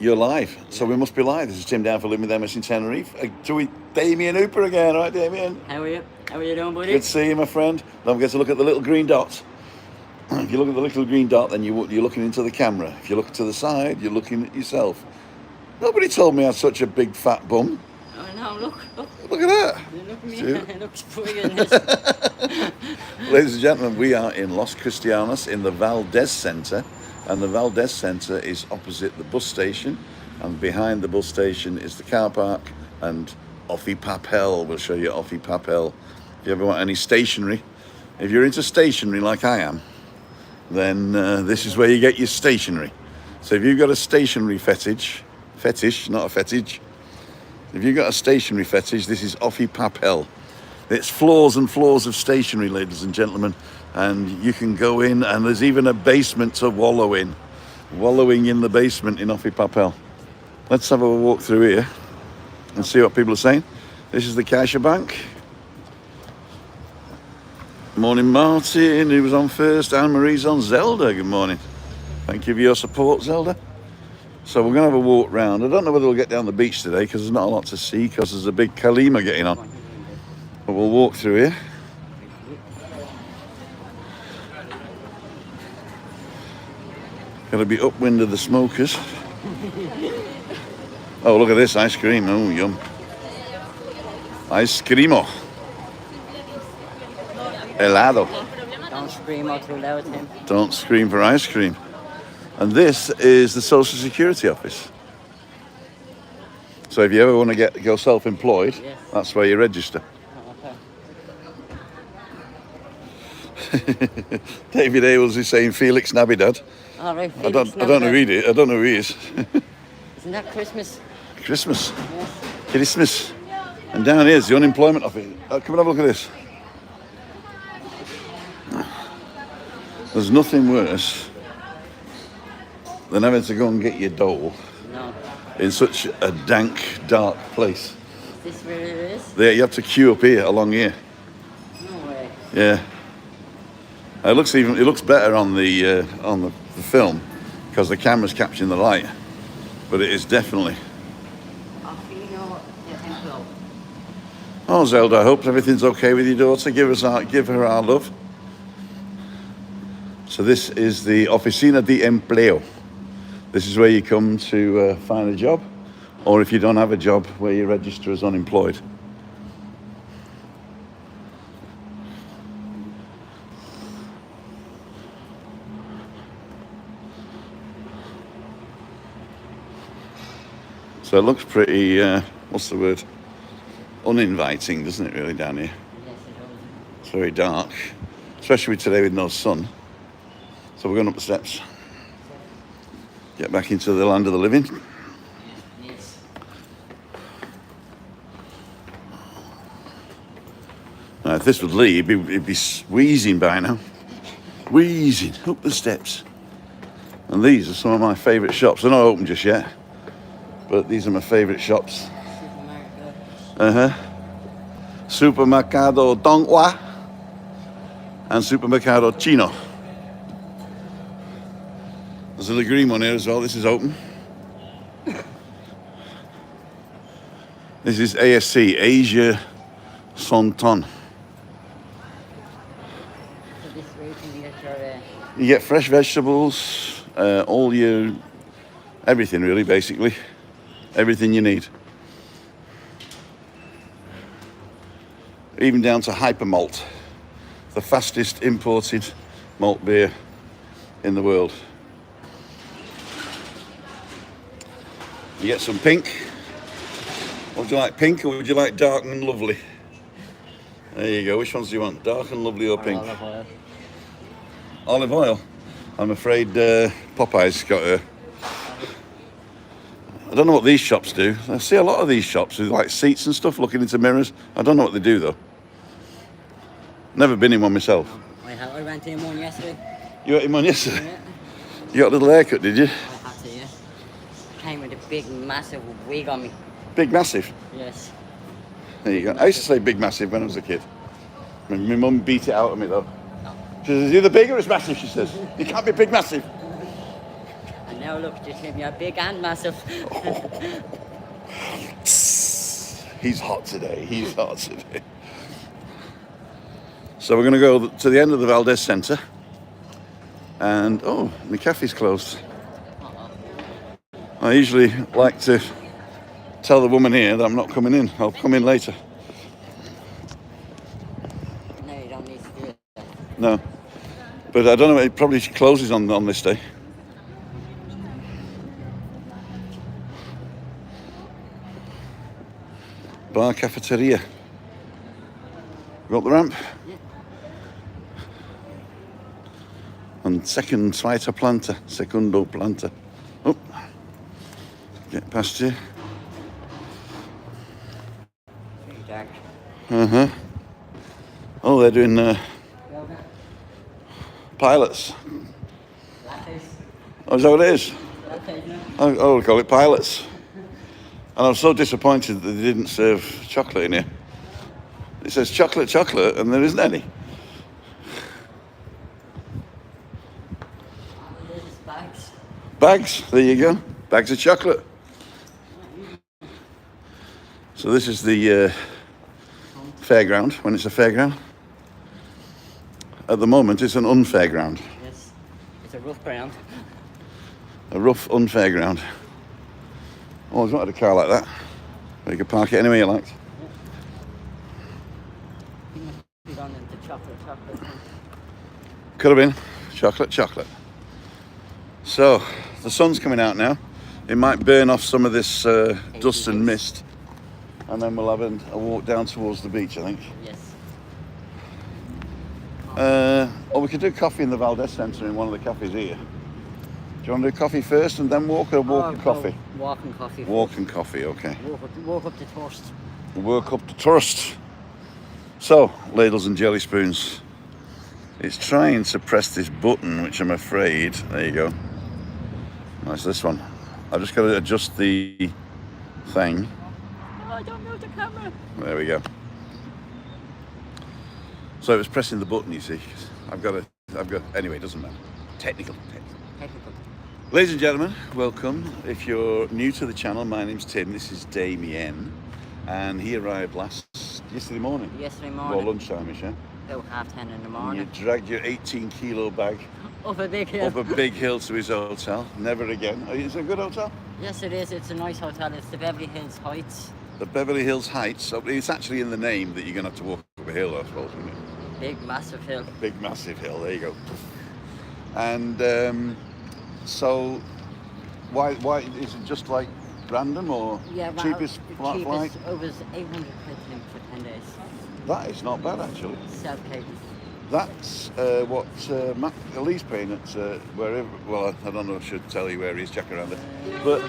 You're live, so we must be live. This is Tim down for Living with MS in Tenerife. Damien Hooper again, right, Damien? How are you? How are you doing, buddy? Good to see you, my friend. Don't forget to look at the little green dot. If you look at the little green dot, then you're looking into the camera. If you look to the side, you're looking at yourself. Nobody told me I had such a big fat bum. Oh no, look. Look at that. Look at me. It looks brilliant. Ladies and gentlemen, we are in Los Cristianos in the Valdez Centre. And the Valdez Centre is opposite the bus station. And behind the bus station is the car park. And Offi Papel, we'll show you Offi Papel. If you ever want any stationery, if you're into stationery like I am, then this is where you get your stationery. So if you've got a stationery fetish, not a fetish. If you've got a stationery fetish, this is Offi Papel. It's floors and floors of stationery, ladies and gentlemen. And you can go in, and there's even a basement to wallow in. Wallowing in the basement in Offi Papel. Let's have a walk through here and see what people are saying. This is the Caixa Bank. Morning, Martin, who was on first. Anne-Marie's on. Zelda, good morning. Thank you for your support, Zelda. So we're going to have a walk round. I don't know whether we'll get down the beach today because there's not a lot to see because there's a big Kalima getting on. But we'll walk through here. Got to be upwind of the smokers. Oh, look at this ice cream. Oh, yum. Ice creamo. Helado. Don't scream out too loud, Tim. Don't scream for ice cream. And this is the Social Security office. So if you ever want to go self-employed, Yes. that's where you register. Oh, okay. David Aylward is saying Felix Navidad. All right. I don't know who he is. I don't know who he is. Isn't that Christmas? Christmas. Yes. Christmas. And down here's the unemployment office. Come and have a look at this. There's nothing worse than having to go and get your dole No. in such a dank, dark place. Is this where it is? There, you have to queue up here, along here. No way. Yeah. It looks better on the film because the camera's capturing the light, but it is definitely. Oh, Zelda, I hope everything's okay with your daughter. Give her our love. So this is the Oficina de Empleo. This is where you come to find a job, or if you don't have a job, where you register as unemployed. So it looks pretty, what's the word? Uninviting, doesn't it, really, down here? Yes, it does. It's very dark, especially today with no sun. So we're going up the steps. Get back into the land of the living. Yes. Now, if this would leave, it'd be wheezing by now. Wheezing up the steps. And these are some of my favourite shops. They're not open just yet, but these are my favourite shops. Supermercado Dongwa and Supermercado Chino. There's a little green one here as well. This is open. This is ASC, Asia Sonton. So this way you can get your... You get fresh vegetables, everything really, basically. Everything you need. Even down to hyper malt, the fastest imported malt beer in the world. You get some pink. Would you like pink or would you like dark and lovely? There you go. Which ones do you want? Dark and lovely or pink? Olive oil. Olive oil. I'm afraid Popeye's got a... I don't know what these shops do. I see a lot of these shops with like seats and stuff looking into mirrors. I don't know what they do though. Never been in one myself. I went in one yesterday. You got in one yesterday? Yeah. You got a little haircut, did you? I had to, yeah. Came with a big, massive wig on me. Big massive. Yes. There you go. I used to say big massive when I was a kid. My mum beat it out of me though. No. She says, either big or it's massive, she says. You can't be big massive. And Now look at him, you're big and massive. He's hot today. He's hot today. So we're going to go to the end of the Valdez Centre. And, oh, my cafe's closed. I usually like to tell the woman here that I'm not coming in. I'll come in later. No, you don't need to do it. No. But I don't know, it probably closes on this day. Bar cafeteria. Got the ramp? Yeah. And zweiter planta, segundo planta. Oh, get past here. Pretty dark. Oh, they're doing Yoga. pilots. Lattes. Oh, is that what it is? Lattes now. Oh, we'll call it pilots. And I'm so disappointed that they didn't serve chocolate in here. It says chocolate, and there isn't any. There's bags. Bags, there you go. Bags of chocolate. So this is the fairground, when it's a fairground. At the moment, it's an unfairground. Yes. It's a rough ground. A rough, unfairground. I always wanted a car like that. Where you could park it anywhere you liked. You must be gone into chocolate. Could have been chocolate. So, the sun's coming out now. It might burn off some of this dust and mist. And then we'll have a walk down towards the beach, I think. Yes. Or we could do coffee in the Valdez Centre in one of the cafes here. Do you want to do coffee first and then walk, or walk and coffee? Walk and coffee. Walk and coffee, okay. Walk up to toast. Work up to tourist. So, ladles and jelly spoons. It's trying to press this button, which I'm afraid, there you go. Nice, this one. I've just got to adjust the thing. Oh, I don't know the camera. There we go. So it was pressing the button, you see. Anyway, it doesn't matter. Technical. Ladies and gentlemen, welcome. If you're new to the channel, my name's Tim, this is Damien. And he arrived yesterday morning. Yesterday Well, morning. lunchtime-ish, yeah? About 10:30 in the And morning. you dragged your 18-kilo bag Up a big hill. up a big hill to his hotel. Never again. Is it a good hotel? Yes, it is. It's a nice hotel. It's the Beverly Hills Heights. The Beverly Hills Heights. So it's actually in the name that you're going to have to walk up a hill, I suppose, isn't it? Big, massive hill. Big, massive hill. There you go. And so, why is it just like random or cheapest flight? It was 800 quid for 10 days. That is not bad actually. Self-paid. That's what Lee's paying at wherever. Well, I don't know. I should tell you where he is, Jack around there. But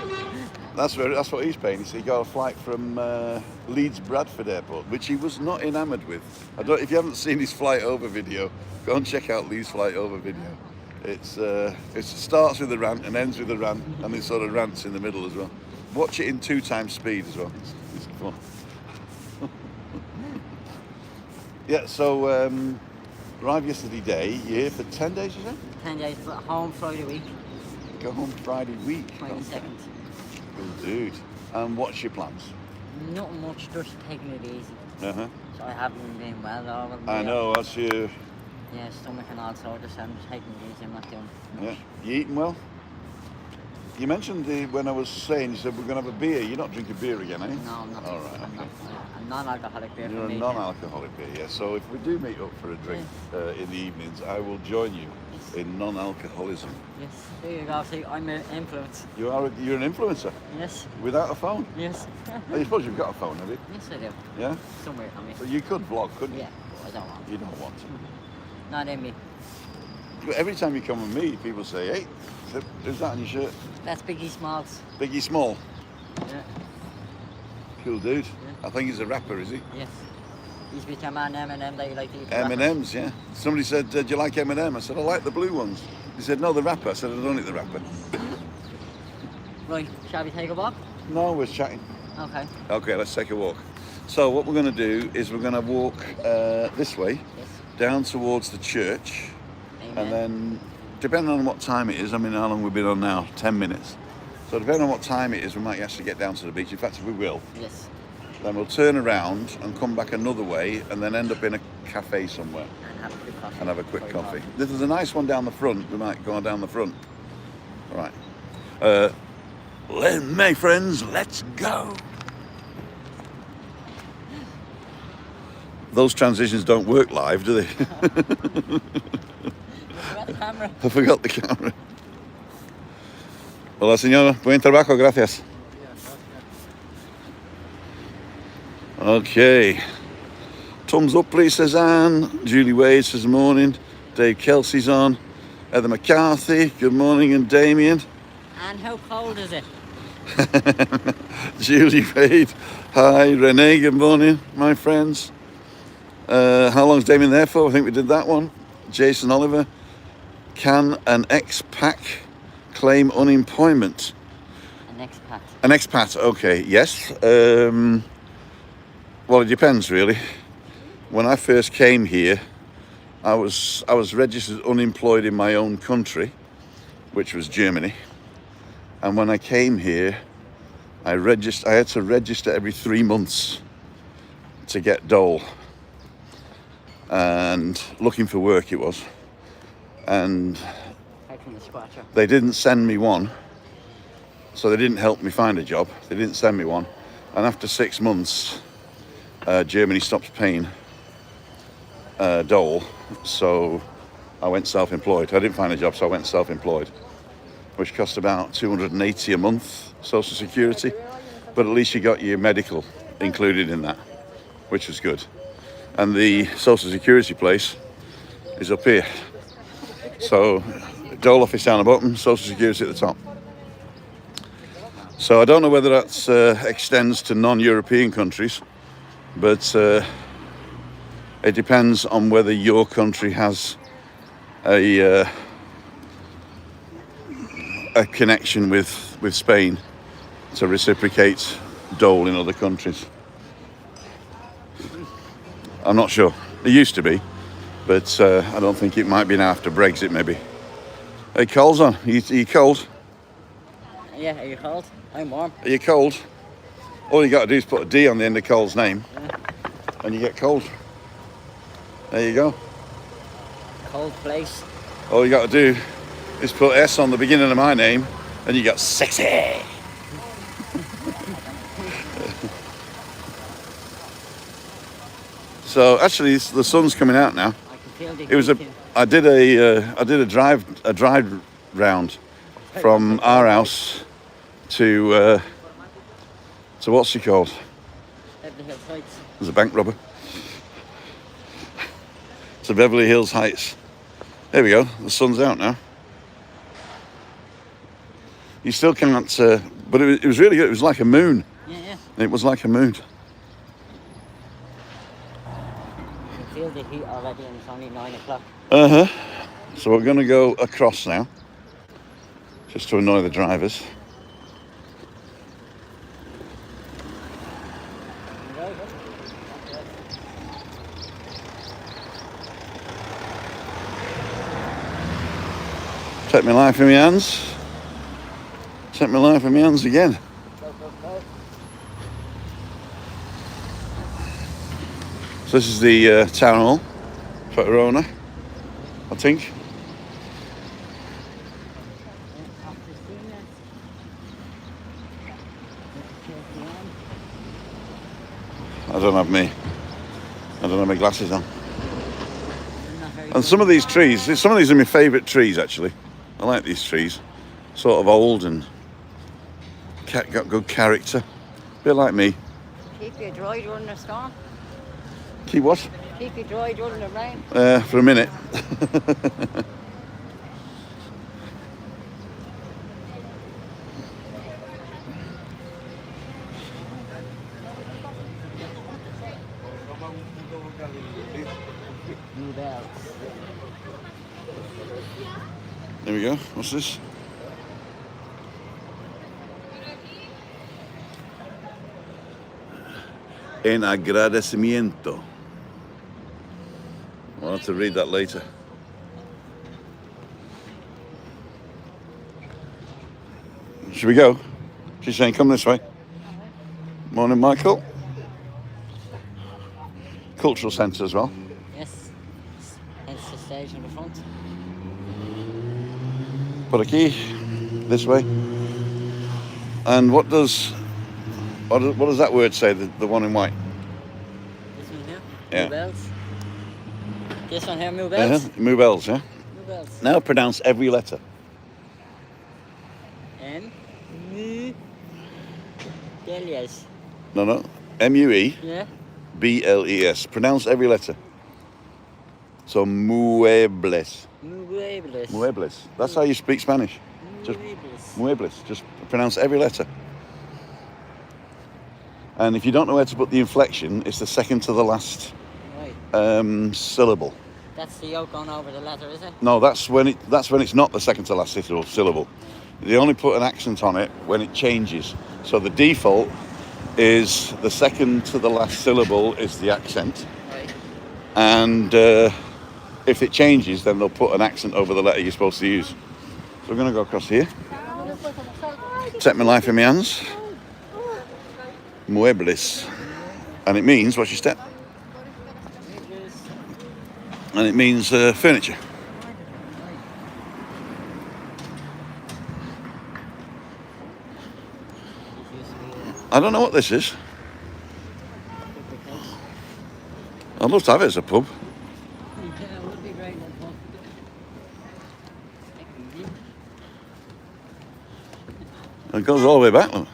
that's what he's paying. So he got a flight from Leeds Bradford Airport, which he was not enamoured with. If you haven't seen his flight over video, go and check out Lee's flight over video. It starts with a rant and ends with a rant, and it sort of rants in the middle as well. Watch it in 2 times speed as well. It's fun. Yeah. So arrived yesterday day. You're here for 10 days, you said? 10 days, but home Friday week. Go home Friday week. 22nd. Good dude. And what's your plans? Not much, just taking it easy. Uh-huh. So I haven't been well over. I know, that's you. Yeah, stomach and all sorts of stuff. I'm just taking it easy. I'm not doing much. Yeah. You eating well? You mentioned when I was saying, you said we're going to have a beer. You're not drinking beer again, eh? No, I'm not. All right, I'm okay. not. A non-alcoholic beer You're for a me. non-alcoholic beer, yeah. So if we do meet up for a drink in the evenings, I will join you in non-alcoholism. Yes, there you go. See, I'm an influence. You're an influencer Yes. without a phone. Yes. I suppose you've got a phone, have you? Yes, I do. Yeah. Somewhere on me. So you could vlog, couldn't you? Yeah, but I don't want to. You don't want to. Not in me. But every time you come with me, people say, "Hey, who's that on your shirt?" That's Biggie Smalls. Biggie Small. Yeah. Cool dude. Yeah. I think he's a rapper, is he? Yes. He's with your man Eminem that you like to eat. M&M's, yeah. Somebody said, "Do you like M&M?" I said, "I like the blue ones." He said, "No, the rapper." I said, "I don't like the rapper." Right, shall we take a walk? No, we're chatting. Okay. Okay, let's take a walk. So what we're going to do is we're going to walk this way, Yes. down towards the church, Amen. and then depending on what time it is, I mean, how long we've been on now? 10 minutes. So depending on what time it is, we might actually get down to the beach. In fact, we will. Yes. Then we'll turn around and come back another way and then end up in a cafe somewhere. And have a quick coffee. And have a quick coffee. This is a nice one down the front. We might go on down the front. All right. My friends, let's go. Those transitions don't work live, do they? You forgot the camera. I forgot the camera. Hola, señora. Buen trabajo, gracias. Okay. Thumbs up, please, says Anne. Julie Wade says morning. Dave Kelsey's on. Heather McCarthy, good morning, and Damien. And how cold is it? Julie Wade, hi. Renee, good morning, my friends. How long's Damien there for? I think we did that one. Jason Oliver, can an expat claim unemployment? An expat. An expat, okay, yes. Well, it depends really. When I first came here, I was registered unemployed in my own country, which was Germany. And when I came here, I had to register every 3 months to get dole. And looking for work it was. And they didn't send me one. So they didn't help me find a job. They didn't send me one. And after 6 months, Germany stopped paying dole. So I went self-employed. I didn't find a job, so I went self-employed, which cost about 280 a month, Social Security. But at least you got your medical included in that, which was good. And the Social Security place is up here. So dole office down the bottom, Social Security at the top. So I don't know whether that extends to non-European countries, but it depends on whether your country has a connection with Spain to reciprocate dole in other countries. I'm not sure. It used to be, but I don't think it might be now after Brexit, maybe. Hey, Cole's on. Are you cold? Yeah, are you cold? I'm warm. Are you cold? All you got to do is put a D on the end of Cole's name, and you get cold. There you go. Cold place. All you got to do is put S on the beginning of my name, and you got sexy. So actually, the sun's coming out now. I can feel the It was I did a drive round from our house to what's it called? Beverly Hills Heights. There's a bank robber. To Beverly Hills Heights. There we go. The sun's out now. You still can't, but it was really good. It was like a moon. Yeah. It was like a moon. I can feel the heat already, and it's only 9 o'clock. So we're going to go across now, just to annoy the drivers. Take my life in my hands. Take my life in my hands again. So this is the town hall for Verona, I think. I don't have my glasses on. And some of these trees, some of these are my favourite trees actually. I like these trees. Sort of old and got good character. A bit like me. Keep you dry during the storm. Keep what? Keep you dry during the rain. For a minute. New bells. There we go. What's this? En agradecimiento. I'll have to read that later. Should we go? She's saying, come this way. Morning, Michael. Cultural centre as well. Yes. Hence the stage in the front. Put a key this way. And what does that word say? The one in white. This one here. Yeah. Bells. This one here, bells. Bells, yeah. Bells. Now pronounce every letter. M. Delias. No. M-U-E. Yeah. B-L-E-S. Pronounce every letter. So muebles. Muebles. Muebles. That's how you speak Spanish. Just muebles. Just pronounce every letter. And if you don't know where to put the inflection, it's the second to the last syllable. That's the yoke going over the letter, is it? No, that's when it's not the second to last syllable. They only put an accent on it when it changes. So the default is the second to the last syllable is the accent. Right. And if it changes, then they'll put an accent over the letter you're supposed to use. So we're going to go across here. Take my life in my hands. Muebles. And it means, what's your step? And it means furniture. I don't know what this is. I'd love to have it as a pub. Yeah, it would be great. It goes all the way back. Look.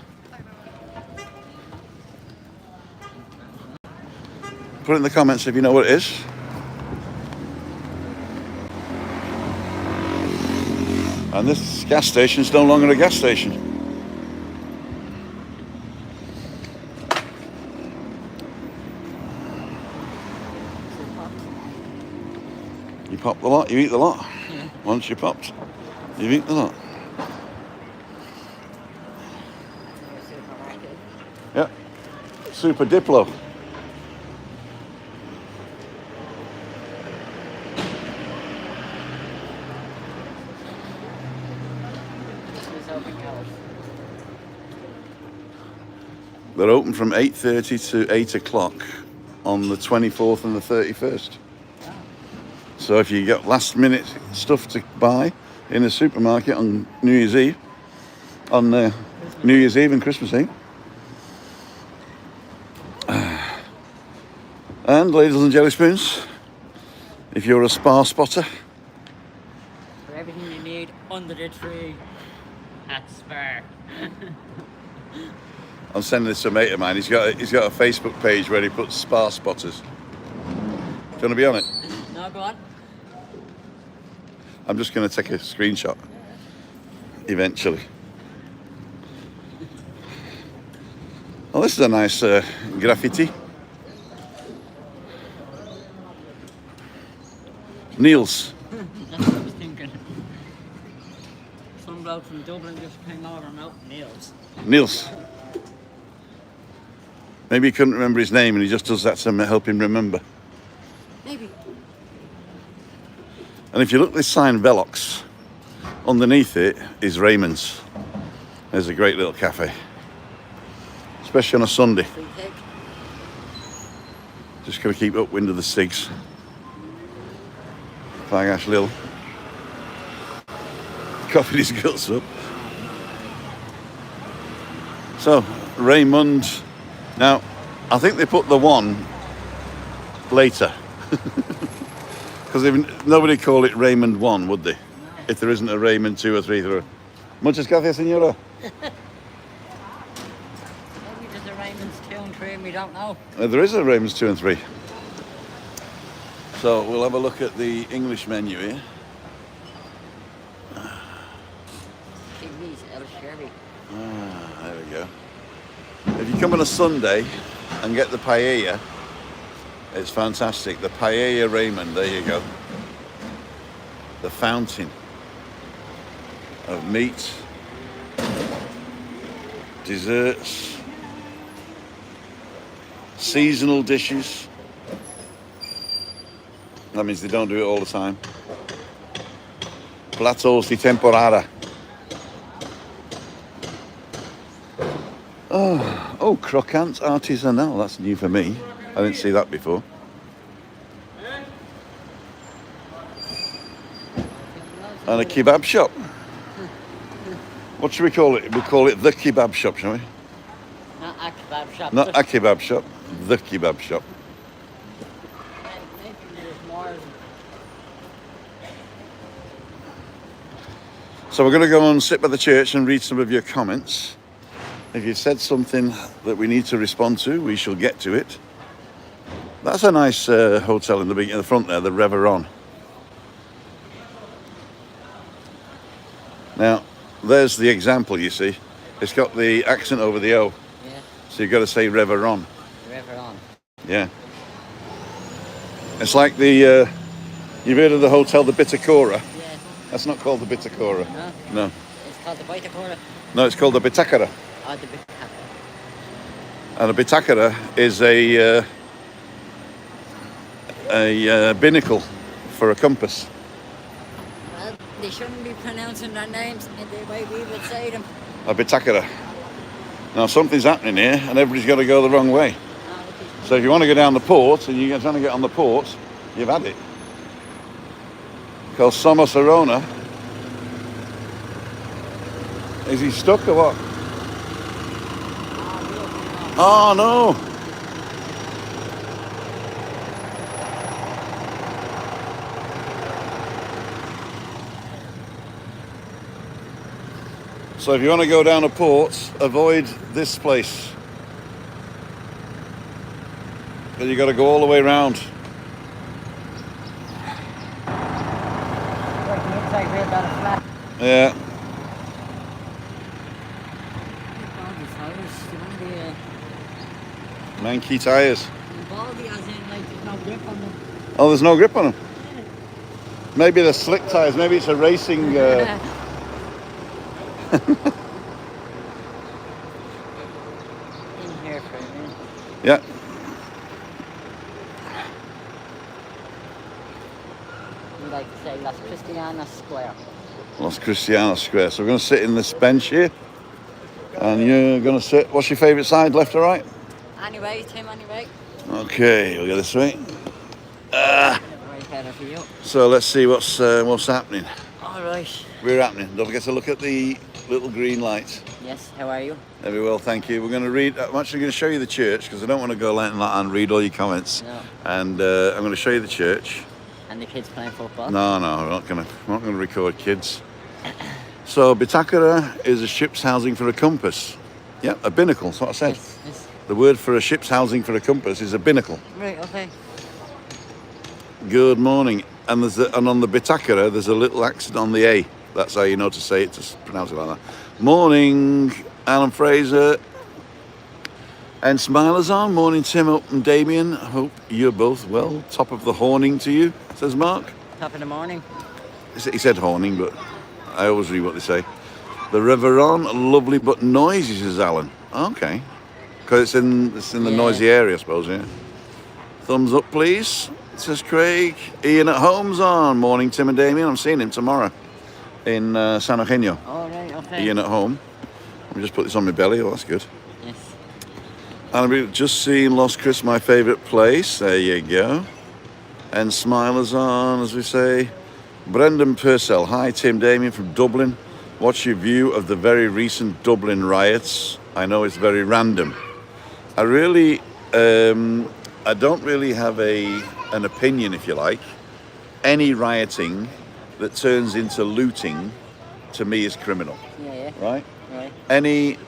Put it in the comments if you know what it is. And this gas station is no longer a gas station. You pop the lot, you eat the lot. Yeah. Once you're popped, you eat the lot. Yeah. Super Diplo. They're open from 8:30 to 8 o'clock on the 24th and the 31st. So if you get last minute stuff to buy in a supermarket on New Year's Eve, on New Year's Eve and Christmas Eve. And ladles and jelly spoons, if you're a spa spotter. For everything you need under the tree at Spar. I'm sending this to a mate of mine. He's got a Facebook page where he puts spa spotters. Do you want to be on it? No, go on. I'm just going to take a screenshot eventually. Oh, this is a nice graffiti. Niels. That's what I was thinking. Some bloke from Dublin just came over and out Niels. Niels. Maybe he couldn't remember his name and he just does that to help him remember. Maybe. And if you look at this sign, Velox, underneath it is Raymond's. There's a great little cafe. Especially on a Sunday. Free cake. Just got to keep upwind of the cigs. Fagash Lil. Coughing his guts up. So, Raymond. Now, I think they put the one later. Because nobody call it Raymond 1, would they? No. If there isn't a Raymond 2 or 3. Muchas gracias, señora. Maybe there's a Raymond's 2 and 3 and we don't know. There is a Raymond's 2 and 3. So we'll have a look at the English menu here. Kidneys, El Sherry. There we go. If you come on a Sunday and get the paella, it's fantastic. The paella Raymond, there you go. The fountain of meat, desserts, seasonal dishes. That means they don't do it all the time. Platos de temporada. Oh, croquant artisanal. That's new for me. I didn't see that before. And a kebab shop. What should we call it? We'll call it the kebab shop, shall we? Not a kebab shop. Not a kebab shop, the kebab shop. Maybe there's more. So we're going to go and sit by the church and read some of your comments. If you've said something that we need to respond to, we shall get to it. That's a nice hotel in the front there, the Reveron. Now, there's the example, you see. It's got the accent over the O. Yeah. So you've got to say Reveron. Reveron. Yeah. It's like the, you've heard of the hotel, the Bitacora? Yeah. That's not called the Bitacora. No? No. It's called the Bitacora. No, it's called the Bitakara. Oh, the Bitacora. And a Bitakara is a binnacle for a compass. Well, they shouldn't be pronouncing their names in the way we would say them. A Bitakara. Now something's happening here and everybody's got to go the wrong way. So if you want to go down the port and you're trying to get on the port, you've had it. Because Somos Arona. Is he stuck or what? Oh no! So if you want to go down a port, avoid this place. Then you got to go all the way around. Yeah. Manky tyres. Baldy as in like there's no grip on them. Oh, there's no grip on them. Maybe they're slick tyres. Maybe it's a racing. In here for a minute. Yeah. We like to say Los Cristianos Square. Los Cristianos Square. So we're going to sit in this bench here. And you're going to sit. What's your favourite side, left or right? Anyway, Tim, anyway. Okay, we'll go this way. Right better for you. So let's see what's happening. All right. We're happening. Don't forget to look at the little green lights. Yes, how are you? Very well, thank you. We're going to read. I'm actually going to show you the church because I don't want to go like that and read all your comments. No. And I'm going to show you the church. And the kids playing football? No, I'm not going to record kids. So Bitakara is a ship's housing for a compass. Yeah, a binnacle. That's what I said. Yes. The word for a ship's housing for a compass is a binnacle. Right, okay. Good morning. And on the Bitakara, there's a little accent on the A. That's how you know to say it, to pronounce it like that. Morning, Alan Fraser. And Smilers on. Morning, Tim and Damien. Hope you're both well. Top of the horning to you, says Mark. Top of the morning. He said horning, but I always read what they say. The Reveron, lovely but noisy, says Alan. Okay. Because it's in the noisy area, I suppose, yeah. Thumbs up, please, says Craig. Ian at home's on. Morning, Tim and Damien. I'm seeing him tomorrow in San Eugenio. All right, okay. Ian at home. Let me just put this on my belly. Oh, that's good. Yes. And we've just seen Los Chris, my favourite place. There you go. And Smilers on, as we say. Brendan Purcell. Hi, Tim, Damien from Dublin. What's your view of the very recent Dublin riots? I know it's very random. I really, I don't really have an opinion, if you like. Any rioting that turns into looting, to me, is criminal. Yeah. Right? Right. Any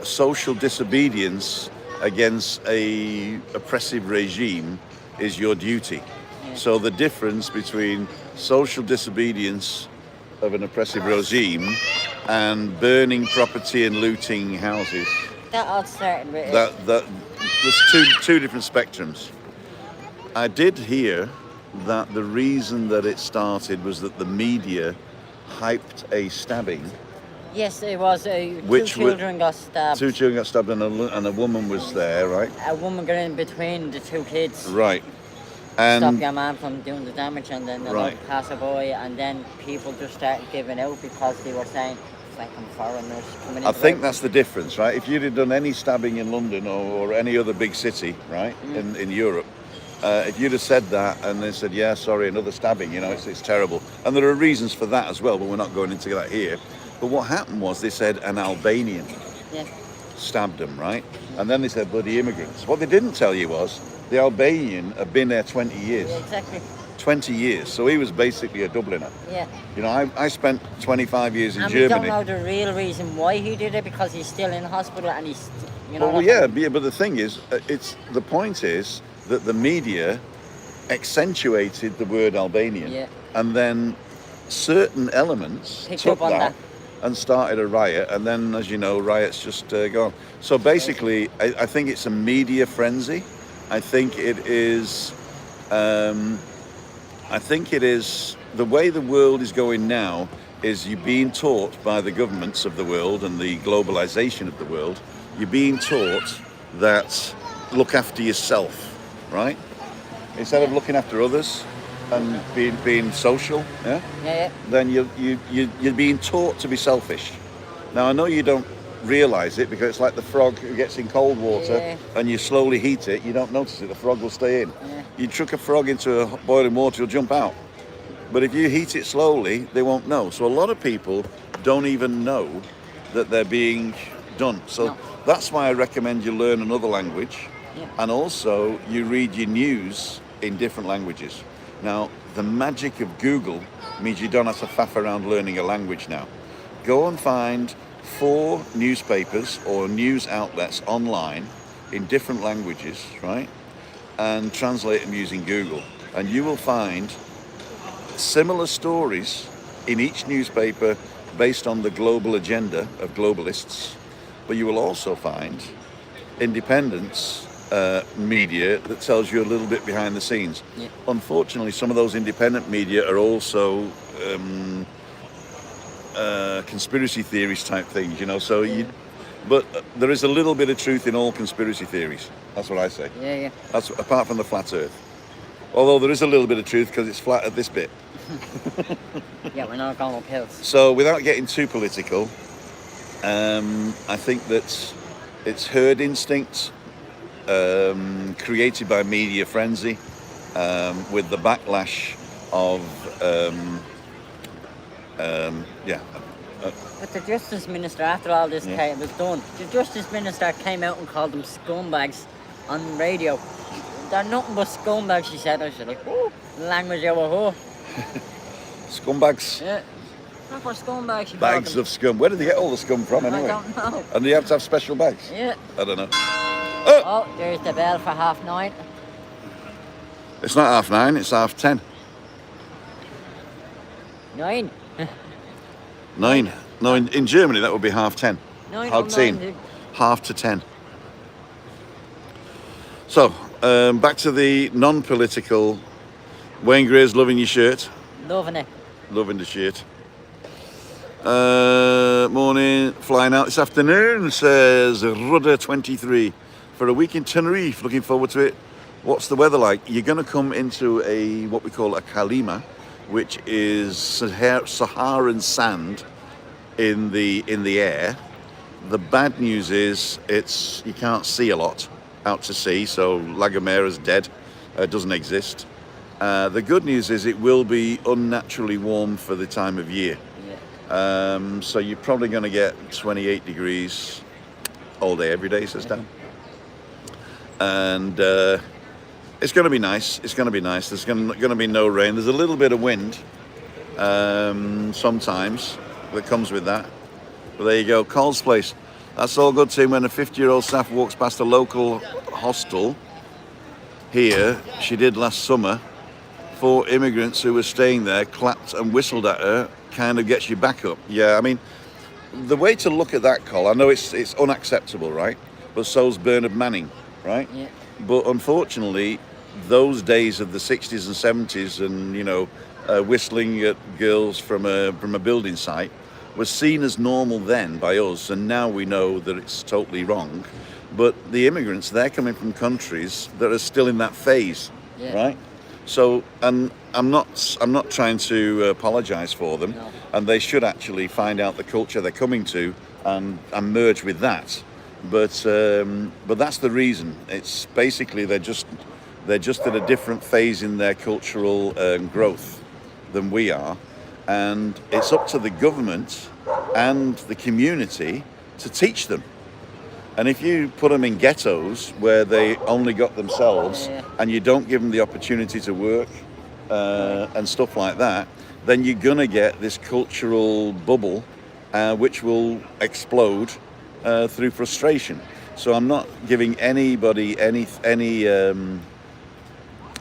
social disobedience against a oppressive regime is your duty. Yeah. So the difference between social disobedience of an oppressive regime and burning property and looting houses, That all started with there's two different spectrums. I did hear that the reason that it started was that the media hyped a stabbing. Yes, it was. Two Which children got stabbed. Two children got stabbed and a woman was there, right? A woman got in between the two kids. Right. Stop And your man from doing the damage, and then the Right. passerby, and then people just started giving out because they were saying fucking foreigners coming in. I think that's the difference, right? If you'd have done any stabbing in London or any other big city, right, in Europe, if you'd have said that and they said, yeah, sorry, another stabbing, you know, it's terrible. And there are reasons for that as well, but we're not going into that here. But what happened was they said an Albanian stabbed them, right? And then they said bloody immigrants. What they didn't tell you was the Albanian had been there 20 years. Yeah, exactly. 20 years. So he was basically a Dubliner. Yeah. You know, I spent 25 years in and Germany. we don't know the real reason why he did it, because he's still in hospital and he's, you know. Well, yeah, but the thing is, the point is that the media accentuated the word Albanian, and then certain elements Picked took up on that and started a riot, and then, as you know, riots just go on. So basically, I think it's a media frenzy. I think it is. I think it is the way the world is going now. Is you're being taught by the governments of the world and the globalization of the world. You're being taught that look after yourself, right? Instead of looking after others and being social, then you're being taught to be selfish. Now I know you don't realize it because it's like the frog who gets in cold water and you slowly heat it. You don't notice it. The frog will stay in. You chuck a frog into a boiling water, it'll jump out. But if you heat it slowly, they won't know. So a lot of people don't even know that they're being done. So that's why I recommend you learn another language, and also you read your news in different languages. Now, the magic of Google means you don't have to faff around learning a language now. Go and find 4 newspapers or news outlets online in different languages, right? And translate them using Google. And you will find similar stories in each newspaper based on the global agenda of globalists. But you will also find independence media that tells you a little bit behind the scenes. Unfortunately, some of those independent media are also conspiracy theories type things, you know. So but there is a little bit of truth in all conspiracy theories. That's what I say. That's apart from the flat Earth. Although there is a little bit of truth because it's flat at this bit. Yeah, we're not going up hills. So without getting too political, I think that it's herd instinct created by media frenzy with the backlash of but the Justice Minister, after all this was done, the Justice Minister came out and called them scumbags on radio. They're nothing but scumbags, she said. I was like, oh, language over Scumbags. Yeah. Proper scumbags. Bags of scum. Where did they get all the scum from anyway? I don't know. And do you have to have special bags? Yeah. I don't know. Oh, there's the bell for 9:30. It's not 9:30, it's 10:30. 9. 9. No, in Germany that would be 10:30. 9 Half 10. 9:30. So, back to the non-political. Wayne Gray's loving your shirt. Loving it. Loving the shirt. Morning, flying out this afternoon, says Rudder 23 for a week in Tenerife. Looking forward to it. What's the weather like? You're going to come into what we call a kalima, which is Saharan sand in the air. The bad news is you can't see a lot out to sea, so La Gomera's dead, doesn't exist. The good news is it will be unnaturally warm for the time of year. So you're probably going to get 28 degrees all day, every day, says Dan. And it's going to be nice. It's going to be nice. There's going to be no rain. There's a little bit of wind sometimes that comes with that. But there you go, Cole's Place. That's all good, Tim. When a 50-year-old staff walks past a local hostel here, she did last summer, 4 immigrants who were staying there clapped and whistled at her, kind of gets you back up. Yeah, I mean, the way to look at that, Col, I know it's unacceptable, right? But so's Bernard Manning, right? Yeah. But unfortunately, those days of the 60s and 70s and, you know, whistling at girls from a building site was seen as normal then by us, and now we know that it's totally wrong. But the immigrants, they're coming from countries that are still in that phase, right? So, and I'm not trying to apologise for them, No. and they should actually find out the culture they're coming to and merge with that. But that's the reason. It's basically they're just at a different phase in their cultural growth than we are, and it's up to the government and the community to teach them. And if you put them in ghettos where they only got themselves, Yeah. and you don't give them the opportunity to work and stuff like that, then you're gonna get this cultural bubble, which will explode through frustration. So I'm not giving anybody any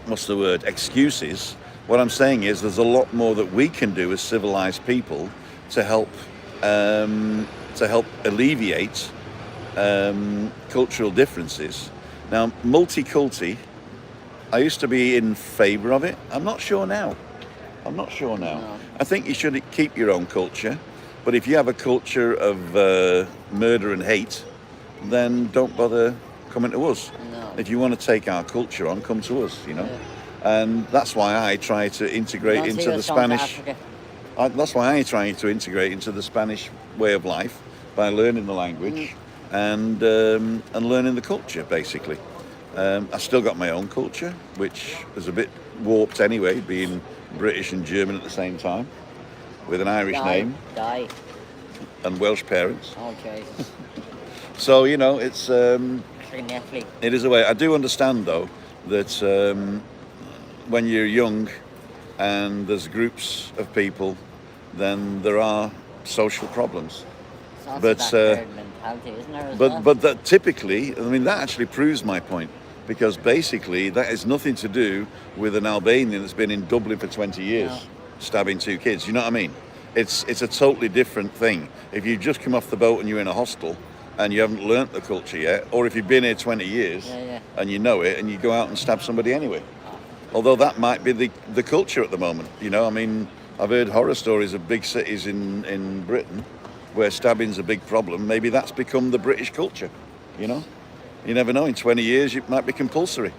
what's the word, excuses. What I'm saying is there's a lot more that we can do as civilized people to help alleviate cultural differences. Now, multi-culti, I used to be in favour of it. I'm not sure now. No. I think you should keep your own culture, but if you have a culture of murder and hate, then don't bother coming to us. No. If you want to take our culture on, come to us, you know. Yeah. And that's why I try to integrate Don't see into the us going to Spanish. Africa. That's why I try to integrate into the Spanish way of life by learning the language and learning the culture, basically. I've still got my own culture, which is a bit warped anyway, being British and German at the same time, with an Irish name Die. and Welsh parents. Oh, Jesus. So, you know, it's Netflix. it is a way. I do understand, though, that when you're young and there's groups of people, then there are social problems. It's also But, that herd mentality, isn't there, as well? But that typically, I mean, that actually proves my point, because basically that has nothing to do with an Albanian that's been in Dublin for 20 years, No. stabbing 2 kids. You know what I mean? It's a totally different thing. If you just come off the boat and you're in a hostel and you haven't learnt the culture yet, or if you've been here 20 years Yeah. and you know it, and you go out and stab somebody anyway. Although that might be the culture at the moment. You know, I mean, I've heard horror stories of big cities in Britain where stabbing's a big problem. Maybe that's become the British culture, you know? You never know, in 20 years it might be compulsory.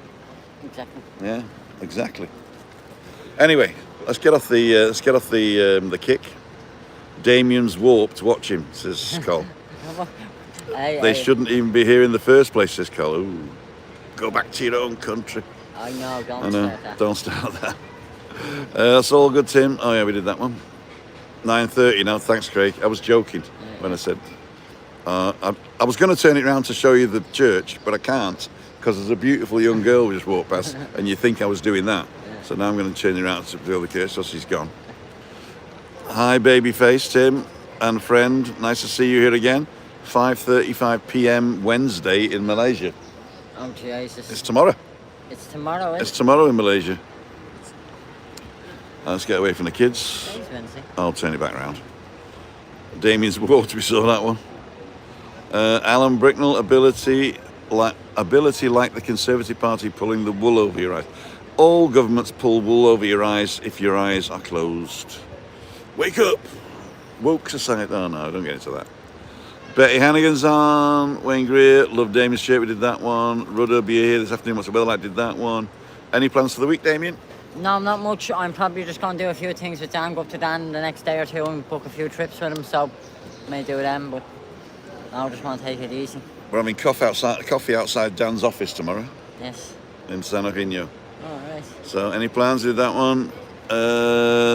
Exactly. Yeah, exactly. Anyway, let's get off the kick. Damien's warped, watch him, says Cole. They shouldn't even be here in the first place, says Cole. Ooh, go back to your own country. I know, I don't know, start that. don't start that. That's all good, Tim. Oh yeah, we did that one. 9:30 now, thanks Craig. I was joking when I said, I was going to turn it around to show you the church, but I can't, because there's a beautiful young girl who just walked past, and you think I was doing that. So now I'm going to turn it around to the other church, so she's gone. Hi babyface, Tim and friend, nice to see you here again. 5:35 p.m. Wednesday in Malaysia. Oh, Jesus. It's tomorrow. It's tomorrow, isn't It's tomorrow in Malaysia. Let's get away from the kids. Thanks, Vincy. I'll turn it back round. Damien's walked, we saw that one. Alan Bricknell, ability like the Conservative Party pulling the wool over your eyes. All governments pull wool over your eyes if your eyes are closed. Wake up! Woke society. Oh no, don't get into that. Betty Hannigan's on. Wayne Greer, love Damien's shirt, we did that one. Rudder, be here this afternoon, what's the weather like, did that one. Any plans for the week, Damien? No, not much. I'm probably just going to do a few things with Dan, go up to Dan the next day or two and book a few trips with him, so may do them, but I just want to take it easy. We're having coffee outside Dan's office tomorrow Yes. in San Eugenio. All right. So any plans with that one?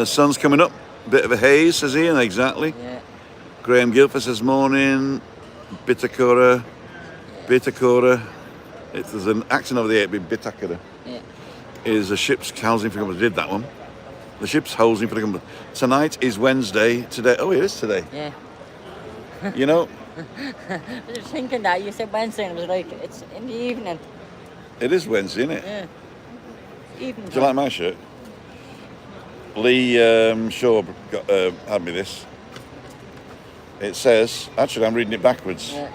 Sun's coming up. Bit of a haze, says Ian, exactly. Yeah. Graham Guilford says morning. Bitacora. If there's an accent over there, it'd be Bitacora. Yeah. Is a ship's housing for the company. Did that one. The ship's housing for the company. Tonight is Wednesday. Today, oh, it is today. Yeah. You know, I was thinking that. You said Wednesday and I was like, it's in the evening. it is Wednesday, isn't it? Yeah. Evening. Do you like my shirt? Lee Shaw had me this. It says, actually I'm reading it backwards. Yeah.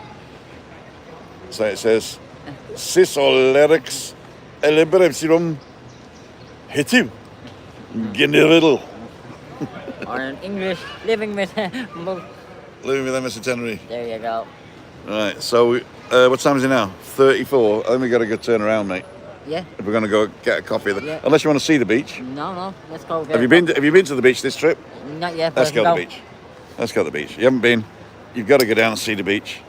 So it says, Cis Olerix Elibrepsirum Hitu General. Or in English, living with Living with Mr. Tenerife. There you go. Right, so what time is it now? 34. I think we got a good turn around, mate. Yeah. If we're going to go get a coffee, Yeah. unless you want to see the beach. No. Let's go. Have you been to the beach this trip? Not yet. Let's go to the beach. Let's go to the beach. You haven't been. You've got to go down and see the beach.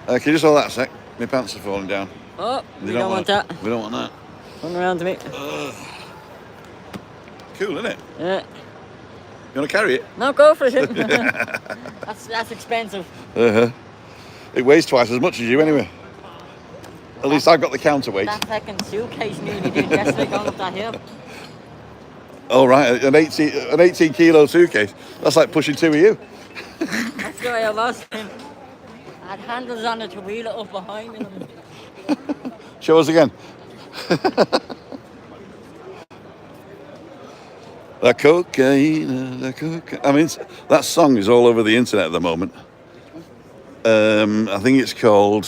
Can you just hold that a sec? My pants are falling down. Oh, we don't want that. We don't want that. Come around to me. Cool, isn't it? Yeah. You want to carry it? No, go for it. that's expensive. It weighs twice as much as you anyway. At least I've got the counterweight. That second suitcase nearly did yesterday going up that hill. Oh right, an 18 kilo suitcase. That's like pushing two of you. That's the way I was. I had handles on it to wheel it up behind me. Show us again. La cocaine, la cocaine. I mean, that song is all over the internet at the moment. I think it's called.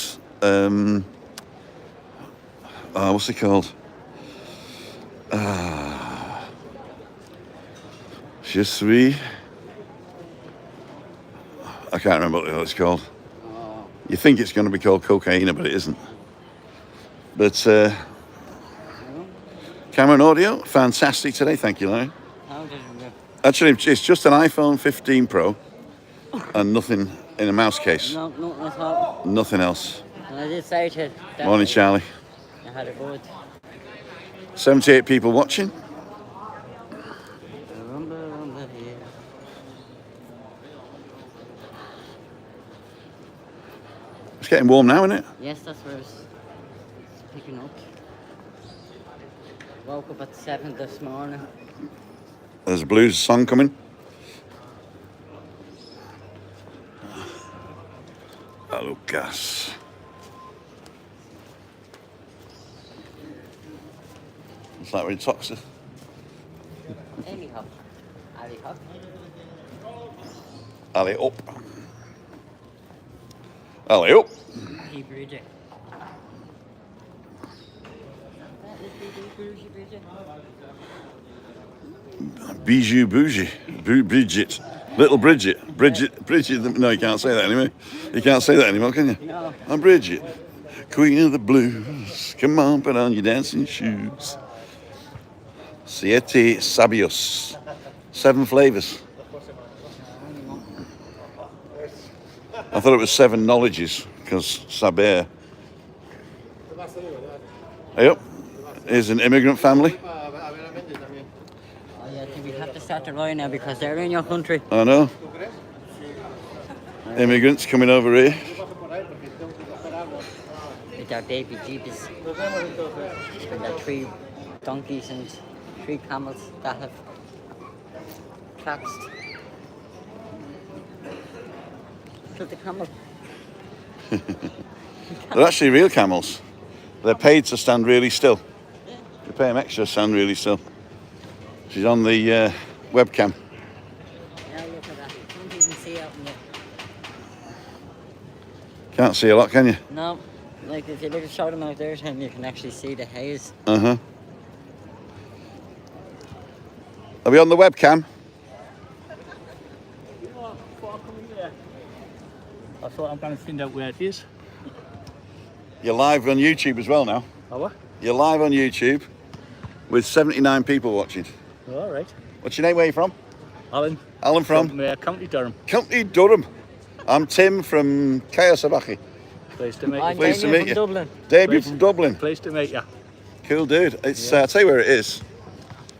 What's it called? Je suis. I can't remember what it's called. You think it's going to be called cocaine, but it isn't. But camera and audio, fantastic today. Thank you, Larry. Actually, it's just an iPhone 15 Pro and nothing in a mouse case. No, nothing at all. Nothing else. And I did say to Damien, Morning, Charlie. I had a good. 78 people watching. It's getting warm now, isn't it? Yes, that's where it's picking up. Woke up at 7 this morning. There's a blues song coming. Lucas. It's like we're in toxic. Amy Hop. Ali Hop. Alley up. Alley up. Hey, Bridget. Bijou bougie. Bridget. Little Bridget. Bridget. No, you can't say that anymore. You can't say that anymore, can you? No. I'm Bridget. Queen of the blues. Come on, put on your dancing shoes. Siete sabios. 7 flavors. I thought it was 7 knowledges, because saber. Yep. Here's an immigrant family. Oh, yeah, we have to start the right now because they're in your country. I know. Immigrants coming over here. With their baby jeeps. And their 3 donkeys and 3 camels that have collapsed. Look, the camel. They're actually real camels. They're paid to stand really still. You pay them extra to stand really still. She's on the webcam. Yeah, look at that. Can't even see out in there. Can't see a lot, can you? No, like if you look at show them out there, then you can actually see the haze. Uh-huh. Are we on the webcam? I thought I'm going to find out where it is. You're live on YouTube as well now. Oh, what? You're live on YouTube with 79 people watching. Oh, all right. What's your name? Where are you from? Alan. Alan from? County Durham. County Durham. I'm Tim from Kayasabaki. Pleased to meet I'm you. Pleased to Damien meet from you. Dublin. Debut from Dublin. Pleased to meet you. Cool dude. It's I'll tell you where it is.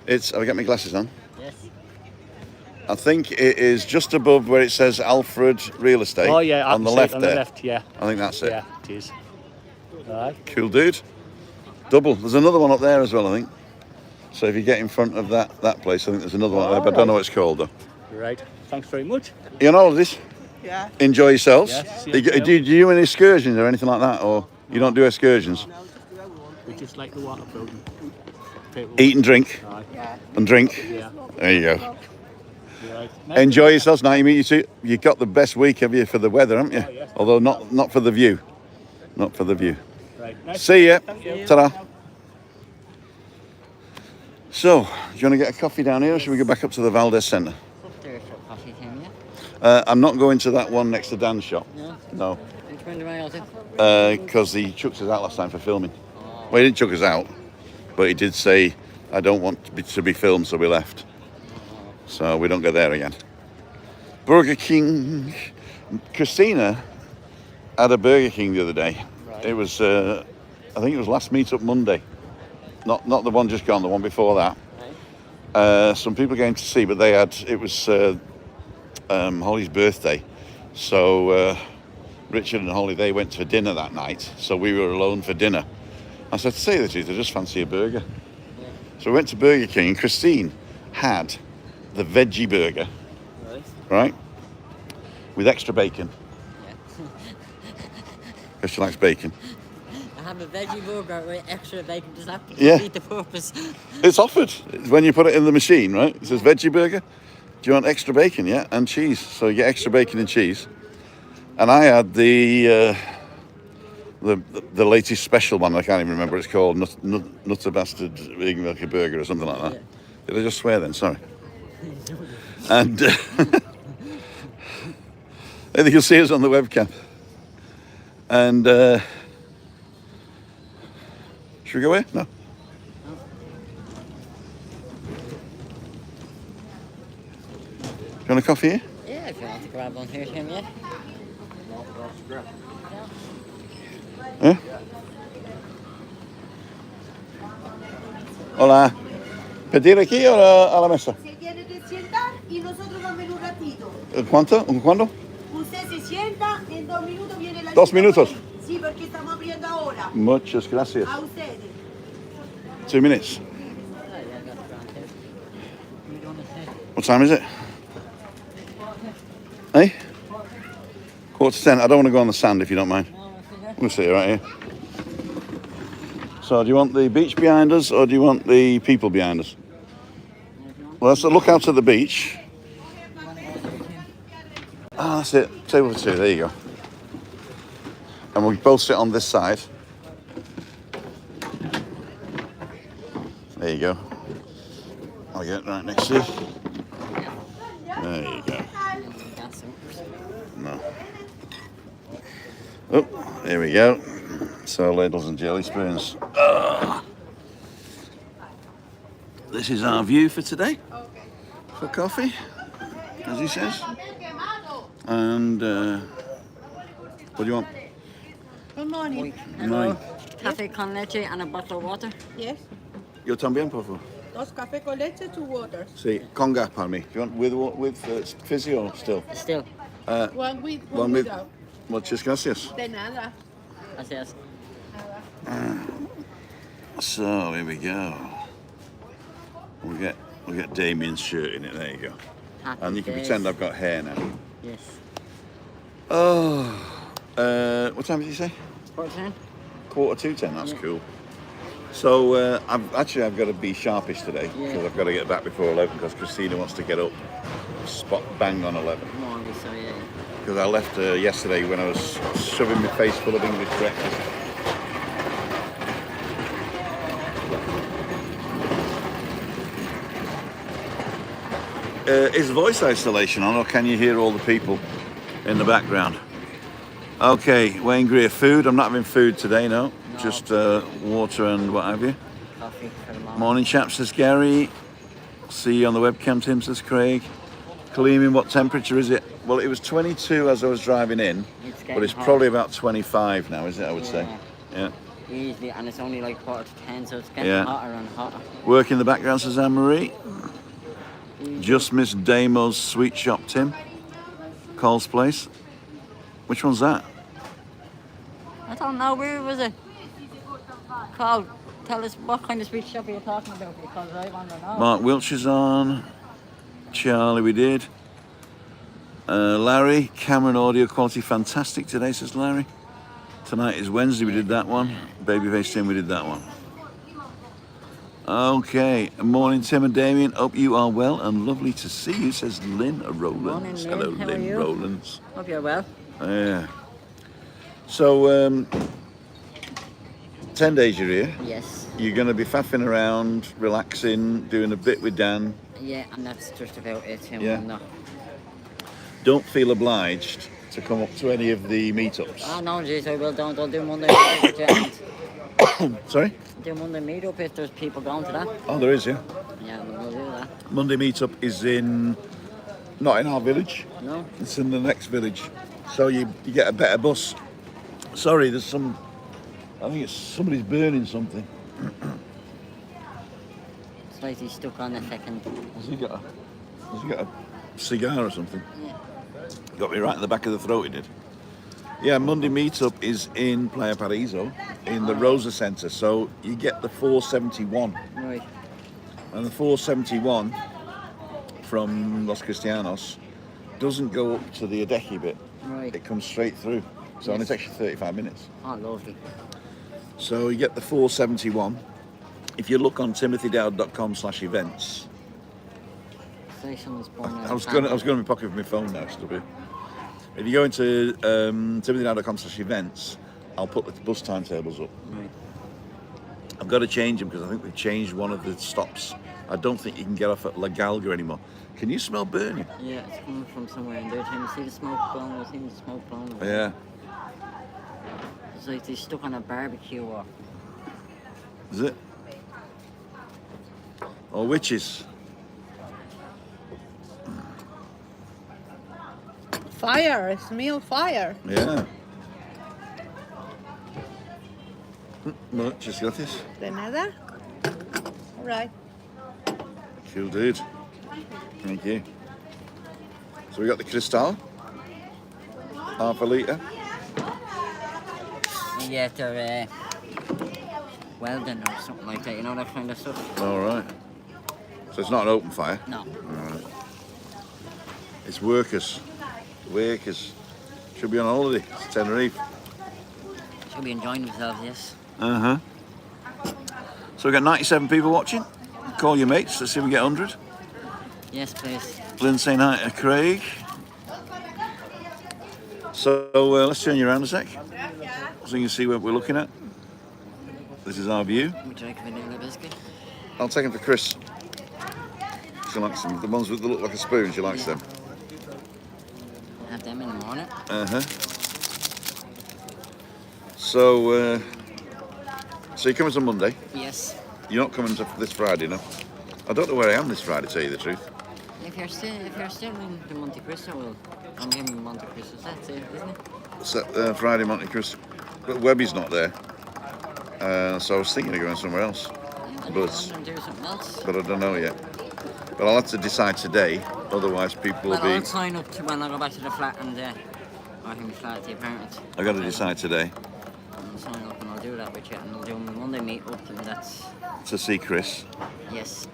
Have I got my glasses on? Yes. I think it is just above where it says Alfred Real Estate. Oh, yeah. I on the can see it left on there. the left, yeah. I think that's it. Yeah, it is. All right. Cool dude. Double. There's another one up there as well, I think. So if you get in front of that place, I think there's another one up there, but I don't know what it's called though. Right. Thanks very much. You on holidays? Yeah. Enjoy yourselves. Yes, Do you yes, do you do any excursions or anything like that, or you don't do excursions? We just like the water fountain. People. Eat and drink. Aye. And drink. Yeah. There you go. Right. Enjoy yourselves. Now you meet you two. You got the best week have you for the weather, haven't you? Oh, yes. Although not for the view. Not for the view. Right. Nice. See ya. Thank you. Ta-da. So, do you want to get a coffee down here, or should we go back up to the Valdez Centre? Up there for coffee time, yeah? I'm not going to that one next to Dan's shop. No. No, Which one do I go to? because he chucked us out last time for filming. Oh, Well, he didn't chuck us out, but he did say, I don't want to be filmed, so we left. So we don't go there again. Burger King. Christina had a Burger King the other day. Right. It was, I think it was last meet-up Monday. Not the one just gone, the one before that. Right. Some people came to see, but it was Holly's birthday. So Richard and Holly, they went for dinner that night. So we were alone for dinner. I said, to say the truth, I just fancy a burger. Yeah. So we went to Burger King, and Christine had the veggie burger, Right. right? With extra bacon, Yeah. because she likes bacon. I have a veggie burger with extra bacon. Does that Yeah. defeat the purpose? It's offered. When you put it in the machine, right? It says veggie burger. Do you want extra bacon? Yeah, and cheese. So you get extra bacon and cheese. And I had the latest special one. I can't even remember what it's called. Nutter Bastard Vegan Milky Burger or something like that. Yeah. Did I just swear then? Sorry. And I think you'll see us on the webcam. And should we go away? No. Do you want a coffee here? Yeah, if you want to grab one here, Tim, yeah. ¿Eh? Hola. ¿Pedir aquí o a la mesa? Se tiene que sentar y nosotros vamos en un ratito. ¿Cuánto? ¿Cuándo? Usted se sienta, en 2 minutos viene la 2 chica minutos. por ahí. Sí, porque estamos abriendo ahora. Muchas gracias. A ustedes. 2 minutes. Oh, yeah, I got the ground here. You don't want to say. What time is it? Hey? 9:45. I don't want to go on the sand if you don't mind. No, I see that. We'll sit right here. So do you want the beach behind us or do you want the people behind us? Well, let's look out at the beach. Ah, that's it. Table for two. There you go. And we both sit on this side. There you go. I'll get right next to you. There you go. Got some. No. Oh, here we go. So ladles and jelly spoons. This is our view for today. For coffee, as he says. And what do you want? Good morning. Hello. Cafe con leche and a bottle of water. Yes. Yo también, por favor. 2 café con leche, 2 waters. Sí, conga para mí. Do you want with fizzy or still? Still. One with, One with. without. Muchas gracias. De nada. Gracias. So here we go. We'll get Damien's shirt in it. There you go. Happy And you can days. pretend I've got hair now. Yes. Oh, what time did you say? 14? 10:45. That's Yeah. cool. So I've got to be sharpish today because Yeah. I've got to get back before 11 because Christina wants to get up spot bang on 11. Morning, so yeah. Because I left yesterday when I was shoving my face full of English breakfast. Is voice isolation on or can you hear all the people in the background? Okay, Wayne Greer, food. I'm not having food today, no. No. Just water and what have you. Coffee for the morning. Morning, chaps, says Gary. See you on the webcam, Tim, says Craig. Kaleeming, what temperature is it? Well, it was 22 as I was driving in, It's but getting it's hot. probably about 25 now, isn't it, I would say? Yeah. Easily, and it's only like 9:45, so it's getting Yeah. hotter and hotter. Work in the background, says Anne-Marie. Just missed Damo's sweet shop, Tim. Cole's place. Which one's that? I don't know, where was it? Carl, tell us what kind of sweet shop you're talking about because I want to know. Mark Wiltshire's on. Charlie, we did. Larry, Cameron audio quality fantastic today, says Larry. Tonight is Wednesday, we did that one. Babyface Tim, we did that one. Okay, morning Tim and Damien. Hope you are well and lovely to see you, says Lynn Rowlands. Morning, Lynn. Hello, How are Lynn you? Rowlands. Hope you're well. Yeah. So, 10 days you're here. Yes. You're going to be faffing around, relaxing, doing a bit with Dan. Yeah, and that's just about it. Yeah. I'm not. Don't feel obliged to come up to any of the meetups. Oh no, jeez, I will. Don't do Monday. Night, Sorry? Do Monday meetup if there's people going to that. Oh, there is, yeah. Yeah, we'll do that. Monday meetup is not in our village. No? It's in the next village. So you get a better bus. Sorry, there's some, I think it's somebody's burning something. It's like he's stuck on a second. Has he got a cigar or something? Yeah. Got me right in the back of the throat, he did. Yeah, Monday meetup is in Playa Paraiso, in the Rosa Centre. So you get the 471. Right. And the 471 from Los Cristianos doesn't go up to the Adeki bit. Right. It comes straight through. So and it takes you 35 minutes. Oh, lovely. So you get the 471. If you look on timothydowd.com/events, Station's born I was going to be pocketing my phone now, stupid. If you go into timothydowd.com/events, I'll put the bus timetables up. Right. I've got to change them because I think they've changed one of the stops. I don't think you can get off at La Galga anymore. Can you smell burning? Yeah, it's coming from somewhere in there. Can you see the smoke blowing? I think the smoke blowing. Yeah. It's like he's stuck on a barbecue or... Is it? Or witches? Fire, smell fire. Yeah. Muchas gracias. De nada. All right. Cool dude. Thank you. So we got the Cristal. Half a litre. Yeah, they're welding or something like that, you know, that kind of stuff. Alright. So it's not an open fire? No. Alright. It's workers. Workers. Should be on holiday. It's Tenerife. Should be enjoying themselves, yes. Uh-huh. So we've got 97 people watching. Call your mates. Let's see if we get 100. Yes, please. Lynn saying hi to Craig. So let's turn you around a sec. So you can see what we're looking at. This is our view. Would you like a vanilla biscuit? I'll take them for Chris. She likes them. The ones that look like a spoon, she likes them. Have them in the morning. Uh-huh. So you're coming on Monday. Yes. You're not coming to this Friday, no? I don't know where I am this Friday, to tell you the truth. If you're still in the Monte Cristo, well, I'm in Monte Cristo. That's it, isn't it? So, Friday, Monte Cristo. But Webby's not there. So I was thinking of going somewhere else. And But- do something else. But I don't know yet. But I'll have to decide today, otherwise people will Well, I'll be... sign up to when I go back to the flat and I can be flat at the apartment. I've got to decide today I'll sign up and I'll do that with you and I'll do my Monday meet up and that's... to see Chris, Yes.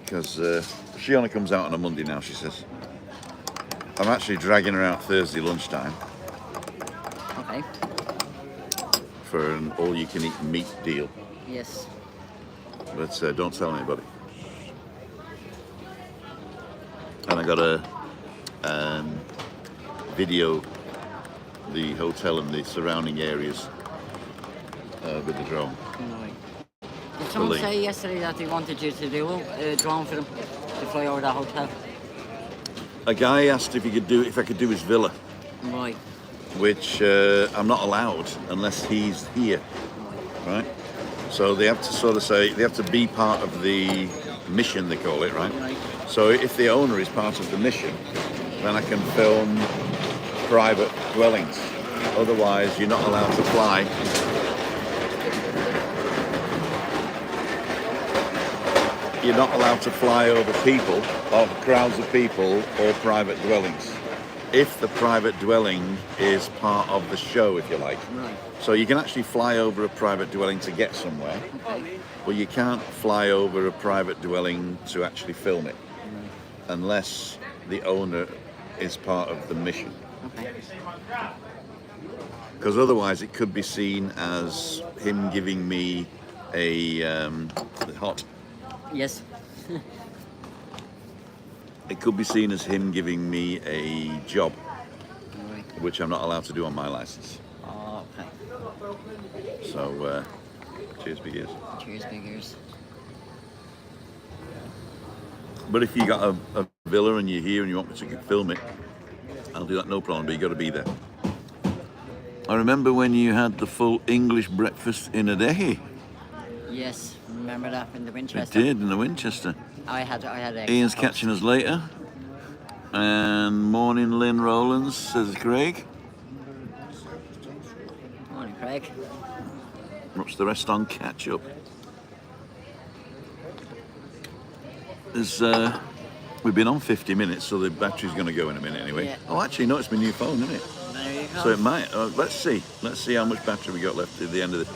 because she only comes out on a Monday now, she says. I'm actually dragging her out Thursday lunchtime Okay. for an all-you-can-eat meat deal, Yes. but don't tell anybody. And I got to video the hotel and the surrounding areas with the drone. Anyway. Did someone Believe. say yesterday that they wanted you to do a drone for them to fly over the hotel? A guy asked if I could do his villa, Right. which I'm not allowed unless he's here, right? So they have to sort of say, they have to be part of the mission, they call it, right? Right. So if the owner is part of the mission, then I can film private dwellings. Otherwise, you're not allowed to fly. You're not allowed to fly over people, or crowds of people, or private dwellings. If the private dwelling is part of the show, if you like. Right. So you can actually fly over a private dwelling to get somewhere, Okay. but you can't fly over a private dwelling to actually film it, unless the owner is part of the mission. Okay. Because otherwise it could be seen as him giving me a hot. Yes. It could be seen as him giving me a job, Right. which I'm not allowed to do on my license. Oh, okay. So, cheers, big ears. Cheers, big ears. But if you got a villa and you're here and you want me to film it, I'll do that, no problem. But you got to be there. I remember when you had the full English breakfast in a day. Yes, remember that in the It Winchester? did, in the Winchester. I had Ian's catching us later. And morning, Lynn Rowlands, says Craig. Morning, Craig. What's the rest on catch up? There's, we've been on 50 minutes, so the battery's going to go in a minute anyway. Yeah. Oh, actually, no, it's my new phone, isn't it? There you go. So it might. Let's see. Let's see how much battery we got left at the end of this.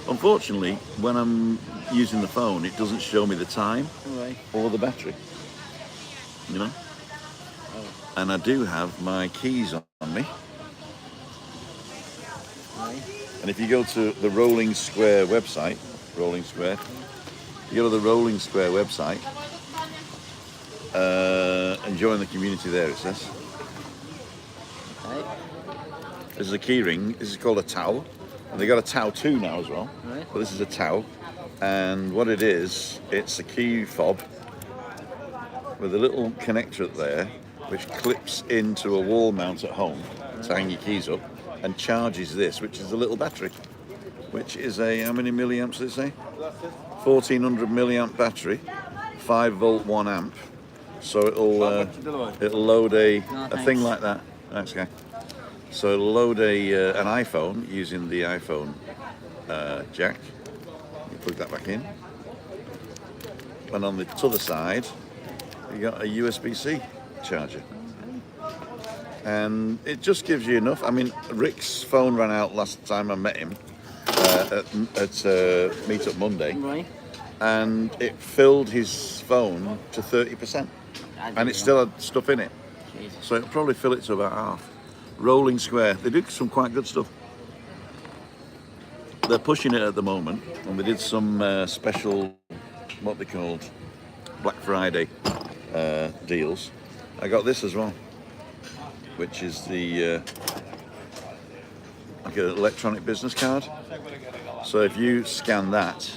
Unfortunately, when I'm using the phone, it doesn't show me the time Right. or the battery. You know? And I do have my keys on me. Right. And if you go to the Rolling Square website, Rolling Square, you go to the Rolling Square website and join the community there, it says. Okay. This is a key ring. This is called a towel. And they got a towel 2 now as well. Right. But this is a towel. And what it is, it's a key fob with a little connector there which clips into a wall mount at home to hang your keys up and charges this, which is a little battery, which is a, how many milliamps does it say? 1400 milliamp battery, 5 volt 1 amp. So it'll load a thing thanks. like that. Thanks, guy. So it'll load an iPhone using the iPhone jack. You plug that back in. And on the other side, you got a USB-C charger. And it just gives you enough. I mean, Rick's phone ran out last time I met him at Meetup Monday. Right. And it filled his phone to 30%. And it still had stuff in it. Jesus. So it'll probably fill it to about half. Rolling Square, they do some quite good stuff. They're pushing it at the moment, and they did some special, what they called, Black Friday deals. I got this as well, which is the like an electronic business card. So if you scan that,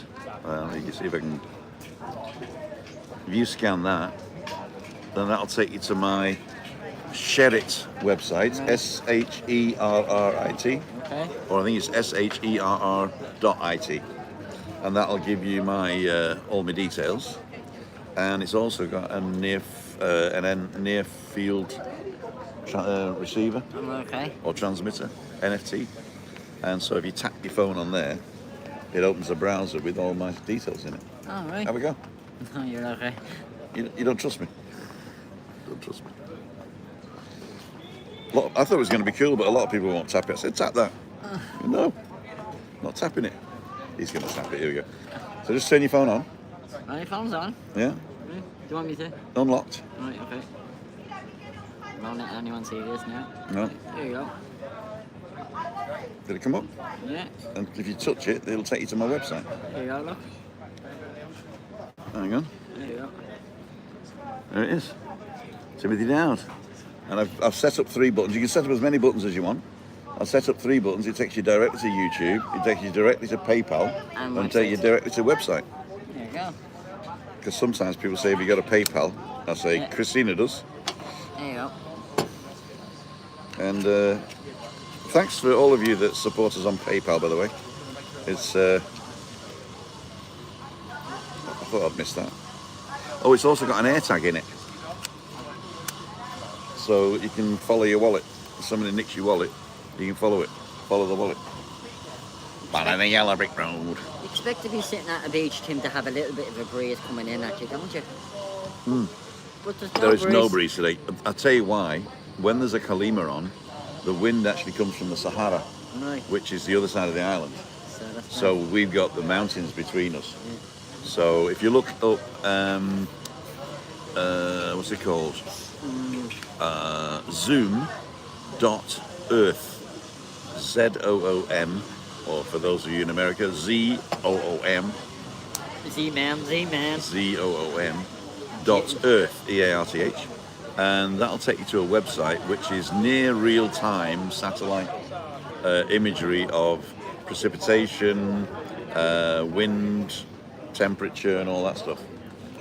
you can see if I can. If you scan that, then that'll take you to my Sherrit website, Sherrit, Okay. or I think it's Sherr.it, and that'll give you my all my details. And it's also got a near field receiver Okay. or transmitter, NFT. And so if you tap your phone on there, it opens a browser with all my details in it. All right. Have a go. Oh, you're okay. You don't trust me? Don't trust me. I thought it was going to be cool, but a lot of people won't tap it. I said, tap that. No, not tapping it. He's going to tap it. Here we go. So just turn your phone on. Right, phone's on. Yeah, Right. Do you want me to? unlocked. Right, okay. Won't let anyone see this now. No, There you go. did it come up? Yeah. And if you touch it, it'll take you to my website. There you go, look. Hang on. There you go. There it is. Timothy Dowd. And I've set up 3 buttons. You can set up as many buttons as you want. I've set up 3 buttons. It takes you directly to YouTube. It takes you directly to PayPal. And And take you directly to website. There you go. Because sometimes people say, have you got a PayPal? I say, Yeah. Christina does. There you go. And thanks for all of you that support us on PayPal, by the way. It's, I thought I'd missed that. Oh, it's also got an AirTag in it. So you can follow your wallet. If somebody nicks your wallet, you can follow it. Follow the wallet. Banana Yellow Brick Road. You expect to be sitting at a beach, Tim, to have a little bit of a breeze coming in at you, don't you? But there's no There is breeze. no breeze today. I'll tell you why. When there's a Kalima on, the wind actually comes from the Sahara, Right. which is the other side of the island. So that's So fine. we've got the mountains between us. So if you look up, what's it called? Zoom.earth. ZOOM, or for those of you in America, ZOOM. Z-man. ZOOM dot earth, EARTH, and that'll take you to a website which is near real-time satellite imagery of precipitation, wind, temperature, and all that stuff.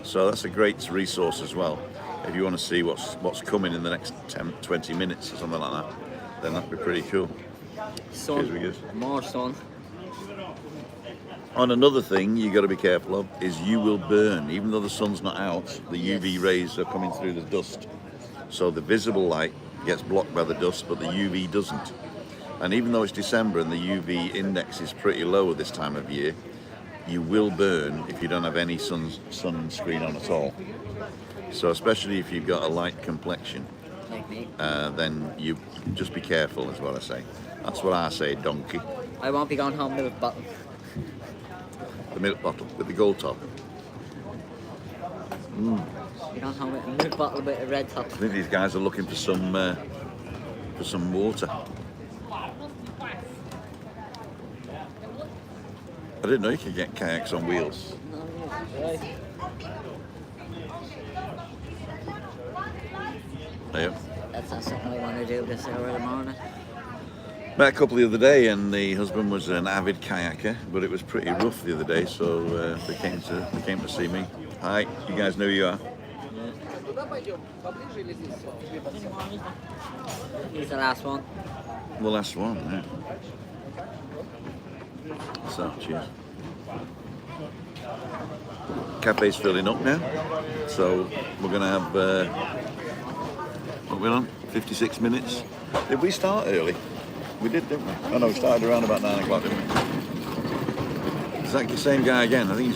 So that's a great resource as well. If you want to see what's coming in the next 10, 20 minutes or something like that, then that'd be pretty cool. Sun. Cheers, Wiggers. More sun. On another thing you got to be careful of is you will burn, even though the sun's not out. The UV Yes. rays are coming through the dust, so the visible light gets blocked by the dust, but the UV doesn't. And even though it's December and the UV index is pretty low at this time of year, you will burn if you don't have any sunscreen on at all. So especially if you've got a light complexion, Like me. then you just be careful, is what I say. That's what I say, donkey. I won't be going home with a bottle. The milk bottle with the gold top. Be going home with a milk bottle with a red top. I think these guys are looking for some water. I didn't know you could get kayaks on wheels. Right. Yeah. That's not something I want to do this hour of the morning. Met a couple the other day, and the husband was an avid kayaker, but it was pretty rough the other day, so they came to see me. Hi, you guys know who you are. He's the last one. The last one, yeah. So, cheers. Cafe's filling up now, so we're gonna have what we're on 56 minutes. Did we start early? We did, didn't we? Oh no, we started around about 9 o'clock, didn't we? Is that the same guy again? I think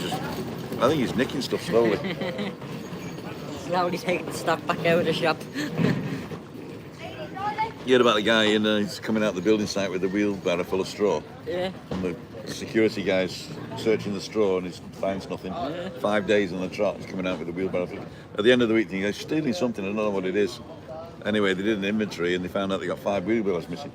he's nicking stuff slowly. Slowly taking the stock back out of the shop. You heard about the guy he's coming out the building site with a wheelbarrow full of straw, Yeah. and the security guy's searching the straw and he finds nothing. 5 days on the trot, he's coming out with a wheelbarrow. At the end of the week, he goes, stealing something, I don't know what it is. Anyway, they did an inventory and they found out they got 5 wheelbarrows missing.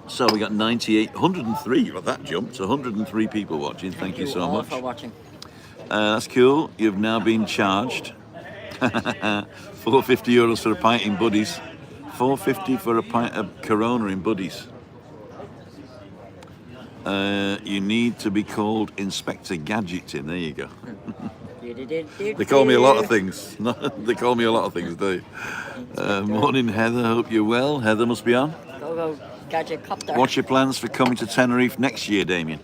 So we got 103, well, that jumped, 103 people watching, thank you so all much. for watching. That's cool, you've now been charged. €450 for a pint in Buddies. $4.50 for a pint of Corona in Buddies. You need to be called Inspector Gadget in. There you go. They call me a lot of things. They call me a lot of things, do they? Morning, Heather. Hope you're well. Heather must be on. Go, gadget copter. What's your plans for coming to Tenerife next year, Damien?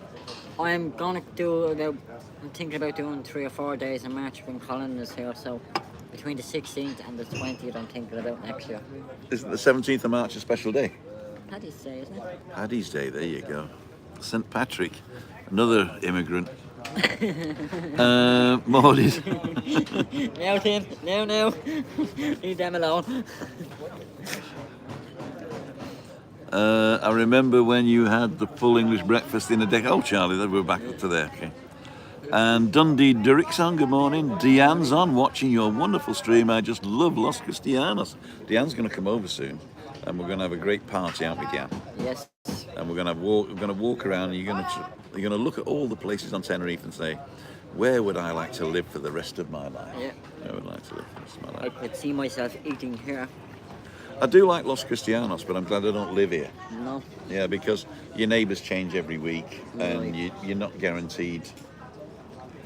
I'm gonna do about. I'm thinking about doing 3 or 4 days in March when Colin is here. So between the 16th and the 20th, I'm thinking about next year. Isn't the 17th of March a special day? Paddy's Day, isn't it? Paddy's Day. There you go. St. Patrick, another immigrant. Morning. Now, Tim. Now. Leave them alone. I remember when you had the full English breakfast in a deck. Oh, Charlie, we're back up to there. Okay. And Dundee Durrick's on. Good morning. Deanne's on, watching your wonderful stream. I just love Los Cristianos. Deanne's going to come over soon, and we're going to have a great party out with Deanne. Yes. And we're going to walk around, and you're going to look at all the places on Tenerife and say, where would I like to live for the rest of my life? Yeah. Where would I like to live for the rest of my I life? could see myself eating here. I do like Los Cristianos, but I'm glad I don't live here. No. Yeah, because your neighbours change every week, and Right. you're not guaranteed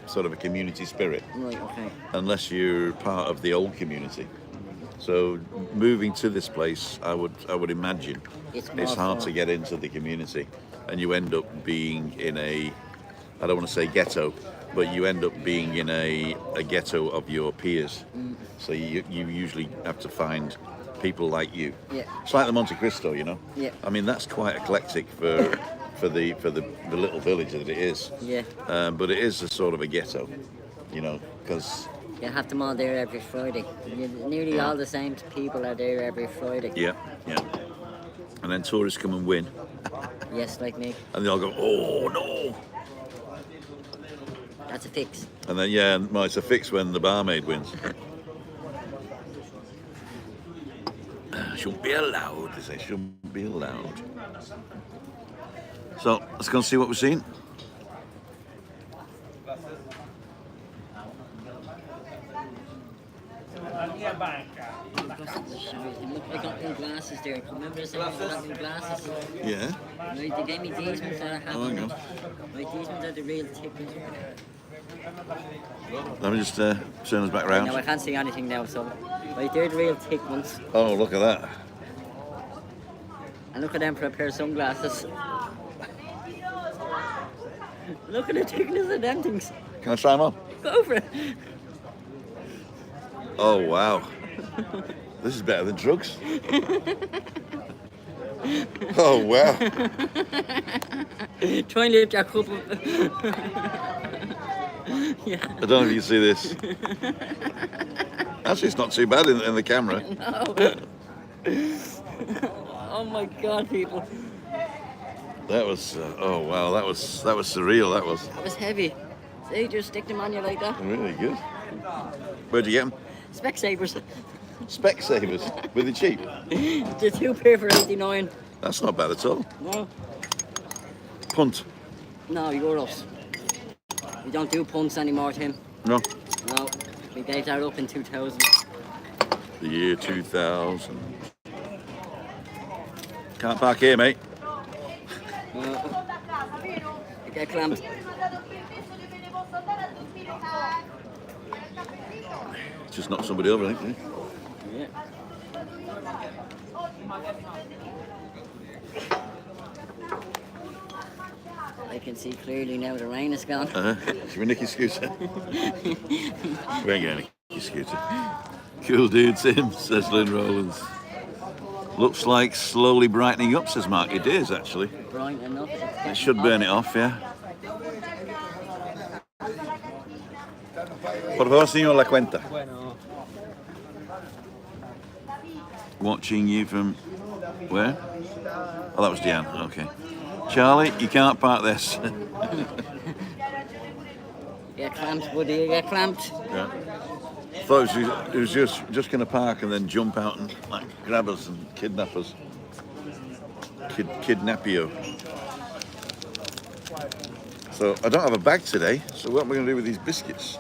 sort of a community spirit Right. Okay. unless you're part of the old community. So moving to this place, I would imagine It's it's more hard fun. to get into the community, and you end up being in a, I don't want to say ghetto, but you end up being in a ghetto of your peers. So you usually have to find people like you. Yeah. It's like the Monte Cristo, you know. Yeah. I mean, that's quite eclectic for the little village that it is. Yeah. But it is a sort of a ghetto, you know, because You have them all there every Friday. Nearly all the same people are there every Friday. yeah. And then tourists come and win, Yes, like me. and they all go, oh no. That's a fix. And then well, it's a fix when the barmaid wins. Shouldn't be allowed, they say. Shouldn't be allowed. So let's go and see what we're seeing. I got new glasses there. Remember I said I got new glasses? Yeah. Right, they gave me these ones that I have. Oh, hang on. Right, these ones are the real thick ones. Let me just turn us back round. No, I can't see anything now, so... Right, they're the real thick ones. Oh, look at that. And look at them for a pair of sunglasses. Look at the thickness of them things. Can I try them on? Go for it. Oh, wow. This is better than drugs. Oh, wow. Try and lift your cup up. Yeah. I don't know if you can see this. Actually, it's not too bad in the camera. No. Oh my God, people. That was, oh wow, that was surreal, that was. That was heavy. See, just stick them on you like that. Really good. Where'd you get them? Specsavers. Specsavers. Were they cheap? The 2 pair for 89. That's not bad at all. No. Punt. No, euros. We don't do punts anymore, Tim. No. No. We gave that up in 2000. The year 2000. Can't park here, mate. You get clamped. Just knock somebody over, I think. Yeah. I can see clearly now the rain is gone. Should we nick your scooter? We ain't getting a nick scooter. Cool dude, Tim, says Lynn Rowlands. Looks like slowly brightening up, says Mark. It is, actually. Bright enough. It should burn it off, yeah. Por favor, señor, la cuenta. Watching you from where? Oh, that was Diane. Okay. Charlie, you can't park this. Get clamped, buddy. You get clamped. Yeah. I thought it was just going to park and then jump out and like grab us and kidnap us. Kidnap you. So I don't have a bag today. So what am I going to do with these biscuits?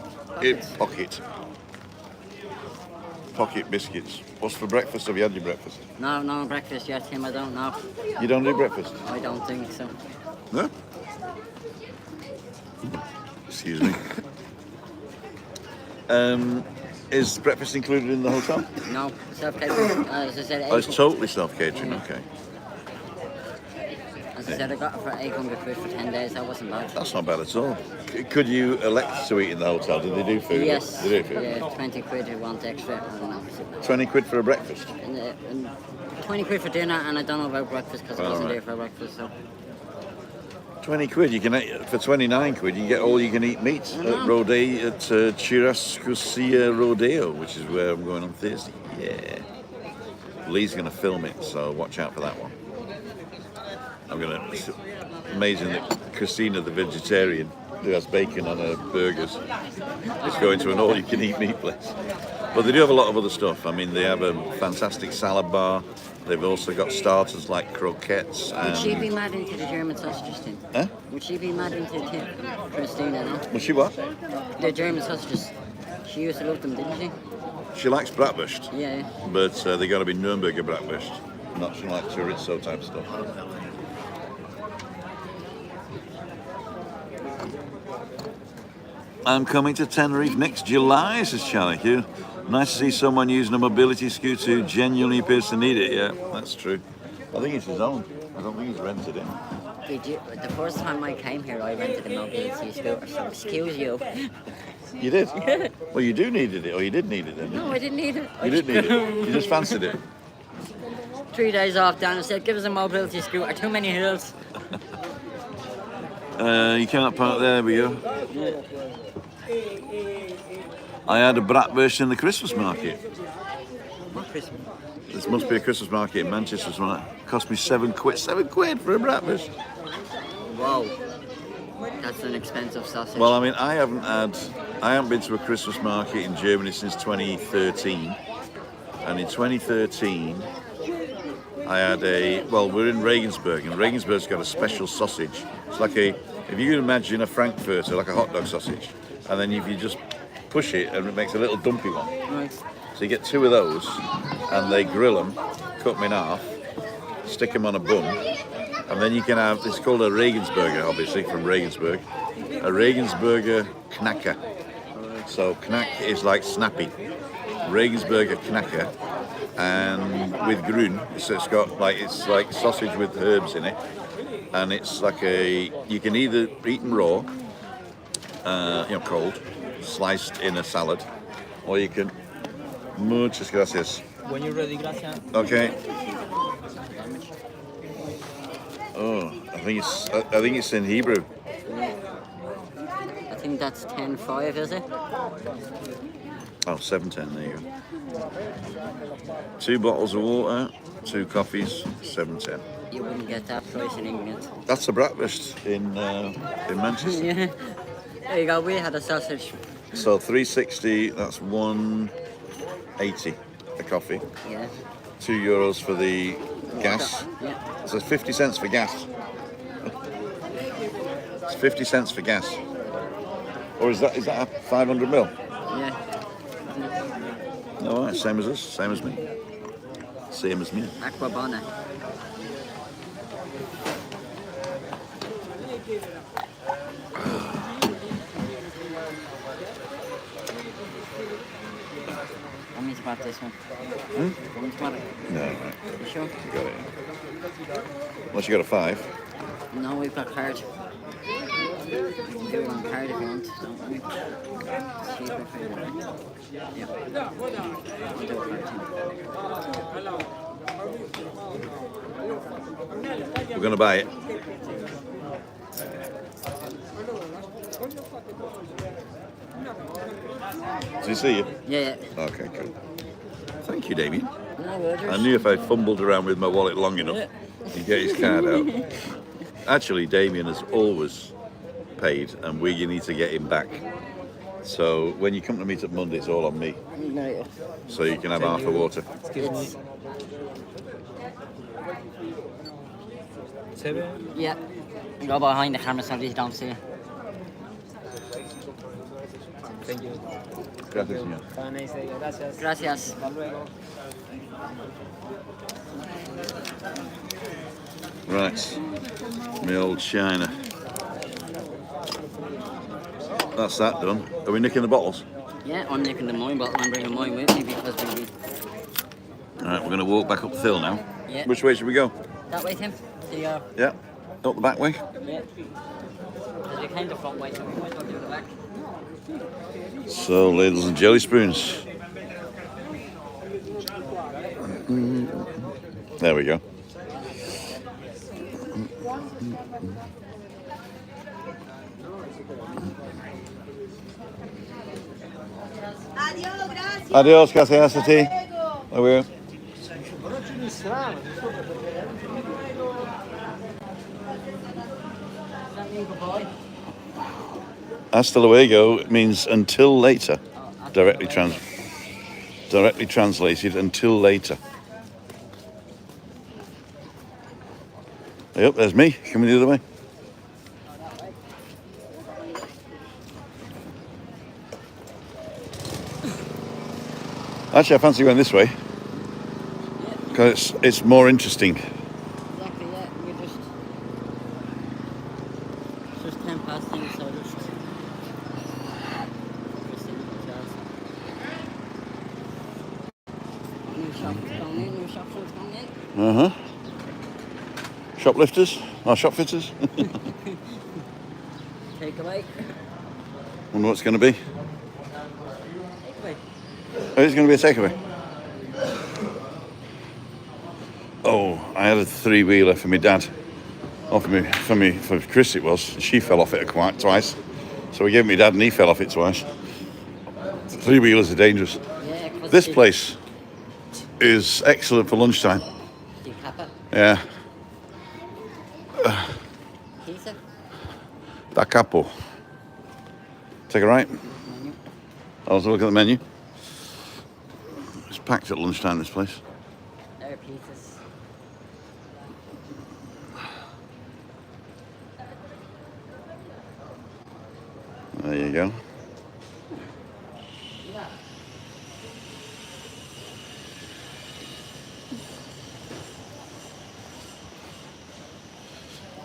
Pocket biscuits. What's for breakfast? Have you had your breakfast? No breakfast yet, Tim. I don't know. You don't do breakfast? I don't think so. No? Excuse me. Is breakfast included in the hotel? No, self-catering. As I said, Oh, it's totally self-catering, okay. As I said, I got it for 800 quid for 10 days. That wasn't bad. That's not bad at all. Could you elect to eat in the hotel? Did they do food? Yes. They do food? Yeah, 20 quid. You want extra? I don't know. 20 quid for a breakfast? And 20 quid for dinner, and I don't know about breakfast because I wasn't there for breakfast. So 20 quid. You can for 29 quid. You can get all you can eat meat at Churrascosia Rodeo, which is where I'm going on Thursday. Yeah. Lee's going to film it, so watch out for that one. It's amazing that Christina, the vegetarian, who has bacon on her burgers, is going to an all-you-can-eat meat place. But they do have a lot of other stuff. I mean, they have a fantastic salad bar. They've also got starters like croquettes. would she be mad into the German sausages, Tim? Huh? Would she be mad into Christina? No. Was she what? The German sausages. She used to love them, didn't she? She likes bratwurst. Yeah. But they got to be Nürnberger bratwurst, not she like chorizo type stuff. I'm coming to Tenerife next July, says Charlie. Yeah. Nice to see someone using a mobility scooter who genuinely appears to need it. Yeah, that's true. I think it's his own. I don't think he's rented it. The first time I came here, I rented a mobility scooter. So excuse you. You did? Well, you do needed it, or you did need it then? No, I didn't need it. You did need it. You just fancied it. 3 days off, Dan said, give us a mobility scooter. Too many hills. You can't park there, we go. I had a bratwurst in the Christmas market. What Christmas? This must be a Christmas market in Manchester. It cost me £7 for a bratwurst. Wow. That's an expensive sausage. Well, I mean, I haven't been to a Christmas market in Germany since 2013. And in 2013, I had we're in Regensburg, and Regensburg's got a special sausage. It's like if you can imagine a Frankfurter, like a hot dog sausage, and then if you just push it, and it makes a little dumpy one. Right. So you get 2 of those, and they grill them, cut them in half, stick them on a bun, and then you can have, it's called a Regensburger, obviously, from Regensburg, a Regensburger knacker. So knack is like snappy. Regensburger knacker, and with grün, so it's like sausage with herbs in it, and it's like you can either eat them raw, cold, sliced in a salad, or you can. Muchas gracias. When you're ready, gracias. Okay. Oh, I think it's in Hebrew. I think that's 10.5, is it? Oh, 7.10, there you go. 2 bottles of water, 2 coffees, 7.10. You wouldn't get that price in England. That's a breakfast in Manchester. Yeah. There you go, we had a sausage. So 360, that's 180 a coffee. Yeah. €2 for the gas. Yeah. So it's 50 cents for gas. It's 50 cents for gas. Or is that a 500 mil? Yeah. No, right, same as us, same as me. Same as me. Aquabana. How many about this one? How many about it? No, right. You sure? You got it. Unless you got a 5. No, we've got card. We can do it on card if you want, don't we? Cheaper for you, right? Yeah. We'll do it We're going to buy it. Did he see you? Yeah. Okay, cool. Thank you, Damien. No orders. I knew if I fumbled around with my wallet long enough, he'd get his card out. Actually, Damien has always paid, and you need to get him back. So when you come to meet up Monday, it's all on me. No. So you can have half a water. It's, yeah. Go behind the camera so you don't see it. Thank you. Gracias, señor. Have a nice day. Gracias. Gracias. Hasta luego. Right, my old China. That's that done. Are we nicking the bottles? Yeah, I'm nicking the mine bottle and bringing mine with me because we Alright, we're going to walk back up the hill now. Yeah. Which way should we go? that way, Tim. So you go. Yeah, up the back way. Yeah. Because you came the front way, so we might as well do the back. So, ladles and jelly spoons. There we go. Adiós, gracias. Adios, gracias a ti. There we go. Hasta luego means until later. Directly translated, until later. Yep, there's me coming the other way. Actually, I fancy going this way because it's more interesting. Exactly, yeah. It's just 10 past things, so just new shops going in, new shops going in. Shoplifters? Or shopfitters? Take away. Wonder what it's going to be. Take away. Oh, it's going to be a takeaway. Oh, I had a 3-wheeler for my dad. Oh, for Chris it was. She fell off it twice. So we gave it my dad and he fell off it twice. 3-wheelers are dangerous. Yeah, 'cause This the- place is excellent for lunchtime. the kappa. Yeah, Pizza. da capo. Take a right. Menu. I'll have a look at the menu. It's packed at lunchtime, this place. There are pizzas. There you go.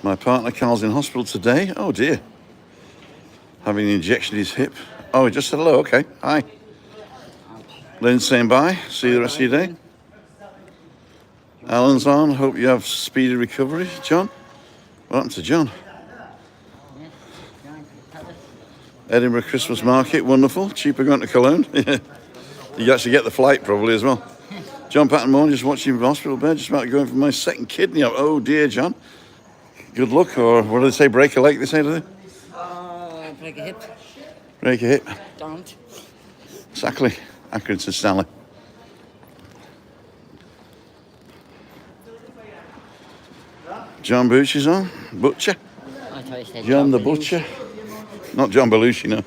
My partner Carl's in hospital today. Oh dear. having an injection in his hip. Oh, just said hello. Okay, hi. Lynn's saying bye. See you the rest of your day. Alan's on. Hope you have speedy recovery. John? What happened to John? Edinburgh Christmas market, wonderful. Cheaper going to Cologne. You actually get the flight probably as well. John Pattonmore, just watching from hospital bed, just about to go in for my second kidney. Oh dear, John. Good luck, or what do they say? Break a leg, they say, do they? Break a hip. Break a hip. Don't. Exactly. Accrington Stanley. John Butcher's on. Butcher. I thought you said John the Belushi. Butcher. Not John Belushi, no.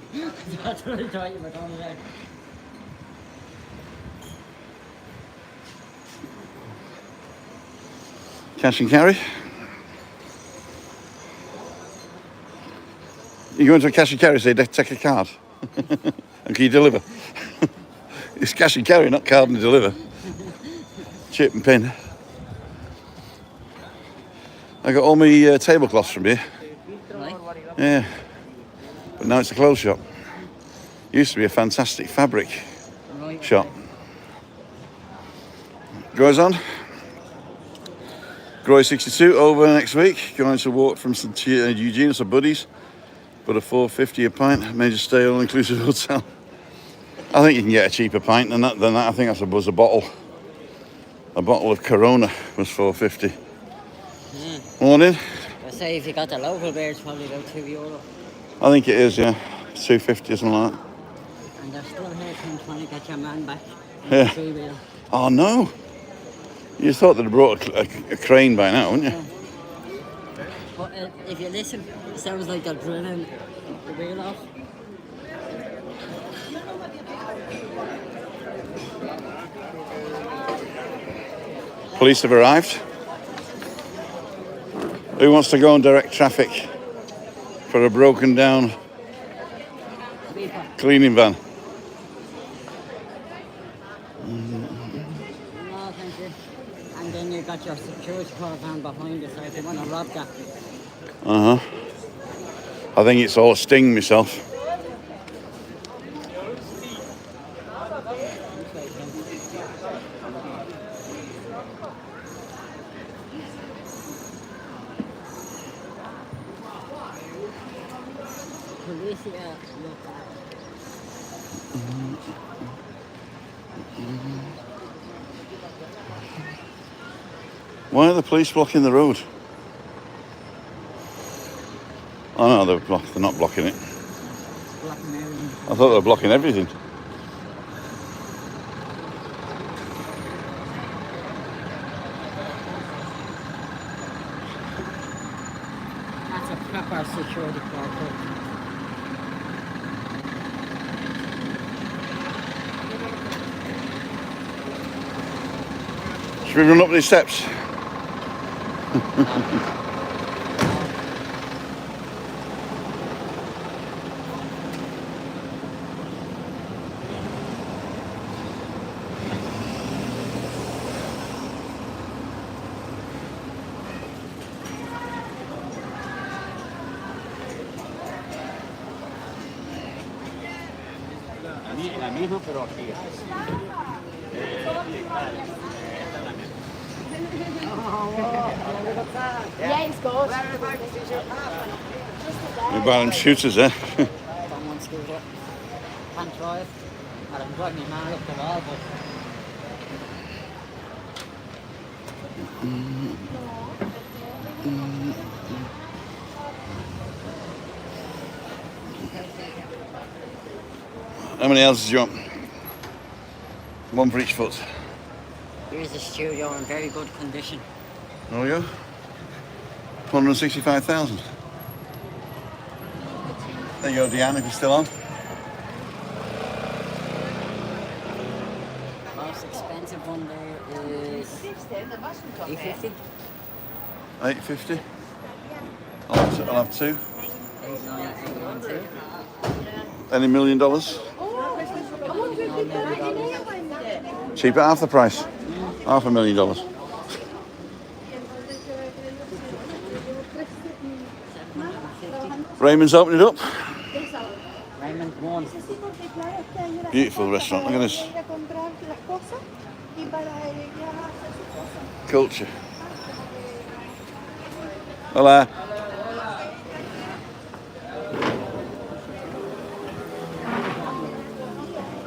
That's what I thought you were talking about. Cash and carry. You go into a cash and carry, say, take a card. And can you deliver? It's cash and carry, not card and deliver. Chip and pin. I got all my tablecloths from here. Right. Yeah. But now it's a clothes shop. Used to be a fantastic fabric Right. shop. Goes on. Groy 62 over next week. Going to walk from St. Eugene, some buddies. But a $4.50 a pint. Major stay all inclusive hotel. I think you can get a cheaper pint than that. I think that's was a bottle. A bottle of Corona was $4.50. Morning. I say if you got the local beer, it's probably about €2. I think it is, yeah. $2.50 or something like that. And they're still here trying to get your man back. Yeah. 3-wheeler. Oh no! You thought they'd have brought a crane by now, wouldn't you? But if you listen, it sounds like they're drilling the wheel off. Police have arrived. Who wants to go and direct traffic for a broken down cleaning van? No, thank you. And then you got your security car van behind you, so if you want to rob that. Uh-huh. I think it's all Sting myself. Police, yeah, look at. Why are the police blocking the road? Oh no, they're not blocking it. Blocking everything. I thought they were blocking everything. That's a proper security car. Should we run up these steps? La misma, pero aquí. Yeah, it's good. We buy them shooters there. Someone scooter. Can't drive. I can drive my man up the wall, but How many houses do you want? One for each foot. here's the studio in very good condition. Oh yeah? 165,000. There you go, Deanne, if you're still on. Most expensive one there is $850. 850. I'll have two. 89892. Any $1 million? Cheap at half the price. $500,000. Raymond's opened it up. Beautiful restaurant. Look at this. Ir a comprar las cosas y para ella hacer sus cosas. Culture. Hola.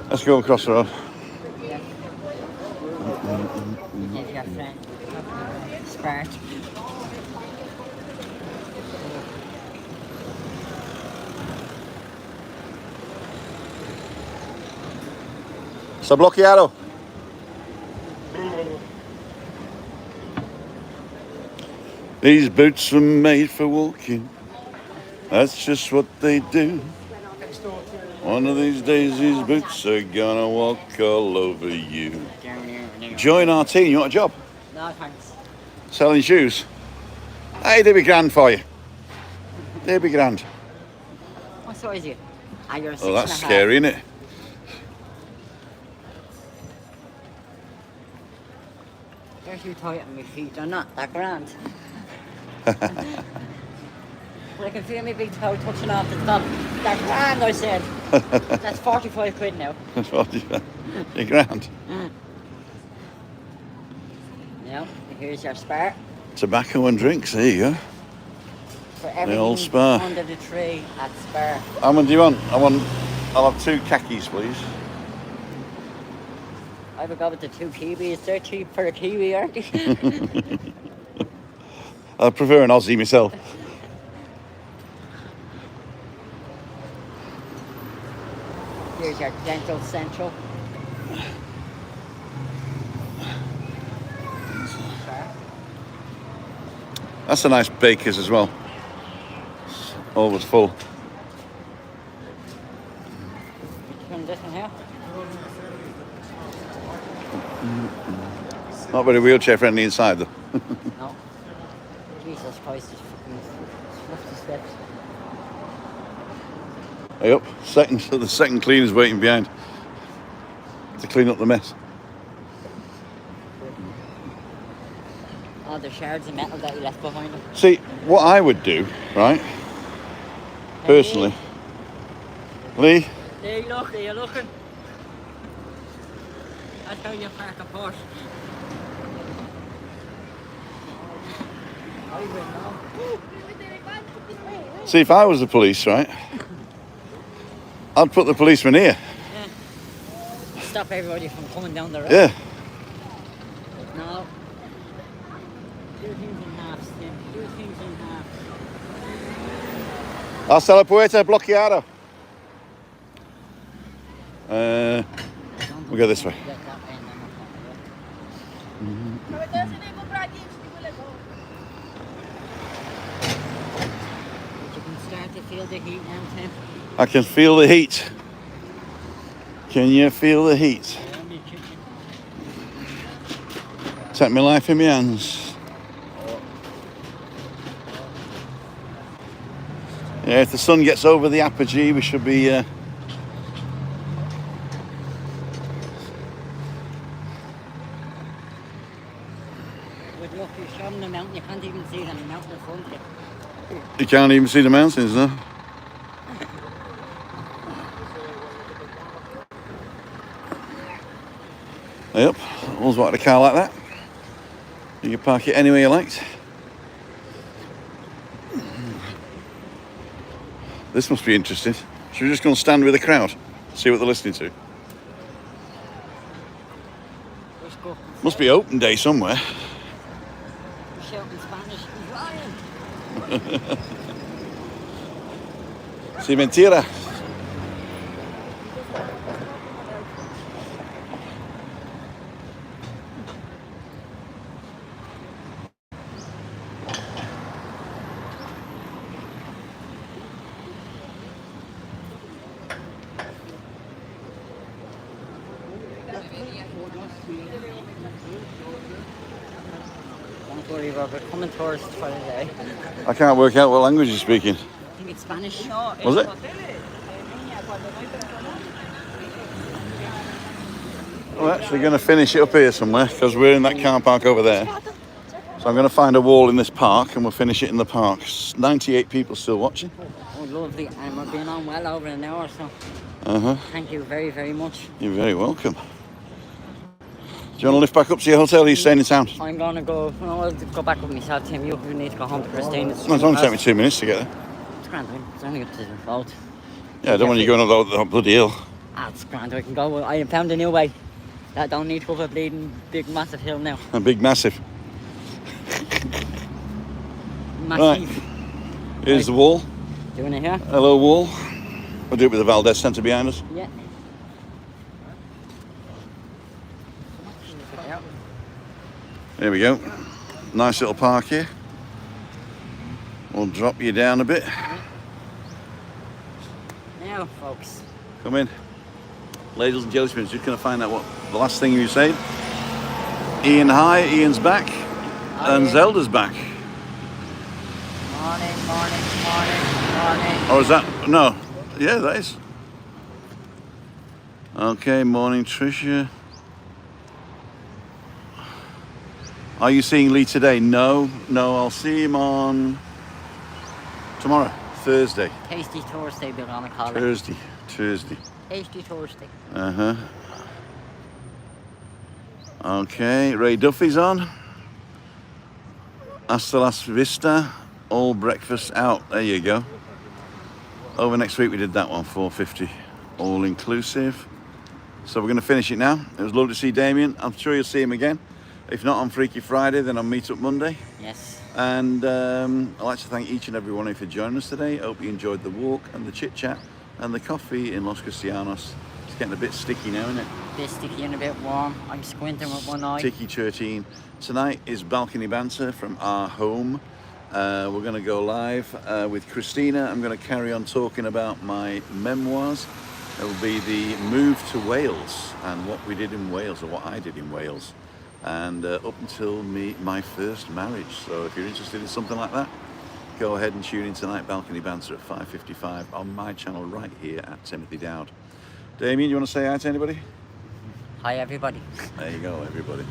Let's go across the road. Here's your friend. Spark. Está bloqueado. These boots were made for walking. That's just what they do. One of these days, these boots are gonna walk all over you. Join our team. You want a job? No, thanks. Selling shoes? Hey, they'd be grand for you. They'd be grand. What size are you? Ah, you're a 6 Oh, that's and a half. scary, isn't it? They're too tight on my feet. They're not that grand. But I can feel my big toe touching off the top. They're grand, I said. That's 45 quid now. That's what you're grand. Now, here's your spar. Tobacco and drinks. There you go. For everything old Spar. under the tree at Spar. How many do you want? I'll have 2 khakis, please. I would go with the 2 Kiwis. They're cheap for a Kiwi, aren't they? I prefer an Aussie myself. Here's your dental central. That's a nice baker's as well. Always full. Turn this one here. Not very wheelchair friendly inside though. No. Jesus Christ, it's fucking 50 steps. Hey up. The second cleaner's waiting behind to clean up the mess. Oh, the shards of metal that you left behind him. See, what I would do, right? Personally. Lee, There you look, are you looking? That's how you park a Porsche. I would know. see if I was the police, right? I'd put the policeman here. Yeah. Stop everybody from coming down the road. Yeah. No. Do things in half, Stim. Do things in half. Hasta la puerta bloqueada. We'll go this way. Get that way and then we'll come Pero entonces tengo comprar aquí, tipo le go. You can start to feel the heat now, Tim. I can feel the heat. Can you feel the heat? Take my life in my hands. Yeah, if the sun gets over the apogee, we should be. With luck, you're showing the mountain, you can't even see the mountain in front of you. You can't even see the mountains, no? Yep, always wanted a car like that. You can park it anywhere you liked. This must be interesting. Should we just go and stand with the crowd? See what they're listening to? Let's go. Must be open day somewhere. We're shouting Spanish. He's lying. Si mentira. Don't worry about it. Coming tourists for the day. I can't work out what language you're speaking. I think it's Spanish. Was it? We're actually going to finish it up here somewhere because we're in that car park over there. So I'm going to find a wall in this park and we'll finish it in the park. 98 people still watching. Oh, lovely. And we're being on well over an hour, so Uh-huh. thank you very, very much. You're very welcome. Do you want to lift back up to your hotel or are you staying in town? I'm going to go, no, I'll go back with myself, Tim. You need to go home to Christine. No, it's only take me 2 minutes to get there. It's grand, it's only up to the road. Yeah, I don't want you going up the bloody hill. Ah, it's grand, I can go. I found a new way. I don't need to go up a bleeding big massive hill now. A big massive. Massive. Here's the wall. Doing it here? Hello, wall. We'll do it with the Valdez Centre behind us. Yeah. There we go. Nice little park here. We'll drop you down a bit. Now, folks. Come in. Ladies and gentlemen, just going to find out what the last thing you said. Ian, hi. Ian's back. Hi, And Ian. Zelda's back. Morning, morning, morning, morning. Or is that? No. Yeah, that is. Okay, morning, Tricia. Are you seeing Lee today? No, I'll see him on tomorrow, Thursday. Tasty Thursday, we're gonna call it. Thursday. Tasty Thursday. Uh-huh. Okay, Ray Duffy's on. Hasta la vista. All breakfast out. There you go. Over next week we did that one, 450. All inclusive. So we're going to finish it now. It was lovely to see Damien. I'm sure you'll see him again. If not on Freaky Friday, then on Meet Up Monday. Yes. And I'd like to thank each and every one of you for joining us today. I hope you enjoyed the walk and the chit chat and the coffee in Los Cristianos. It's getting a bit sticky now, isn't it? A bit sticky and a bit warm. I'm squinting with one eye. Sticky 13. Tonight is balcony banter from our home. We're going to go live with Christina. I'm going to carry on talking about my memoirs. It will be the move to Wales and what we did in Wales, or what I did in Wales, and up until my first marriage. So if you're interested in something like that, go ahead and tune in tonight, Balcony Banter at 5:55 on my channel right here at Timothy Dowd. Damien, you want to say hi to anybody? Hi, everybody. There you go, everybody.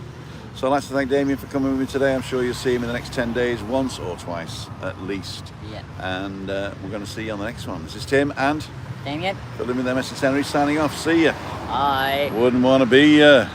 So I'd like to thank Damien for coming with me today. I'm sure you'll see him in the next 10 days, once or twice at least. Yeah. And we're going to see you on the next one. This is Tim and Damien. Phil in with MS in Tenerife signing off. See ya. Bye. Wouldn't want to be ya.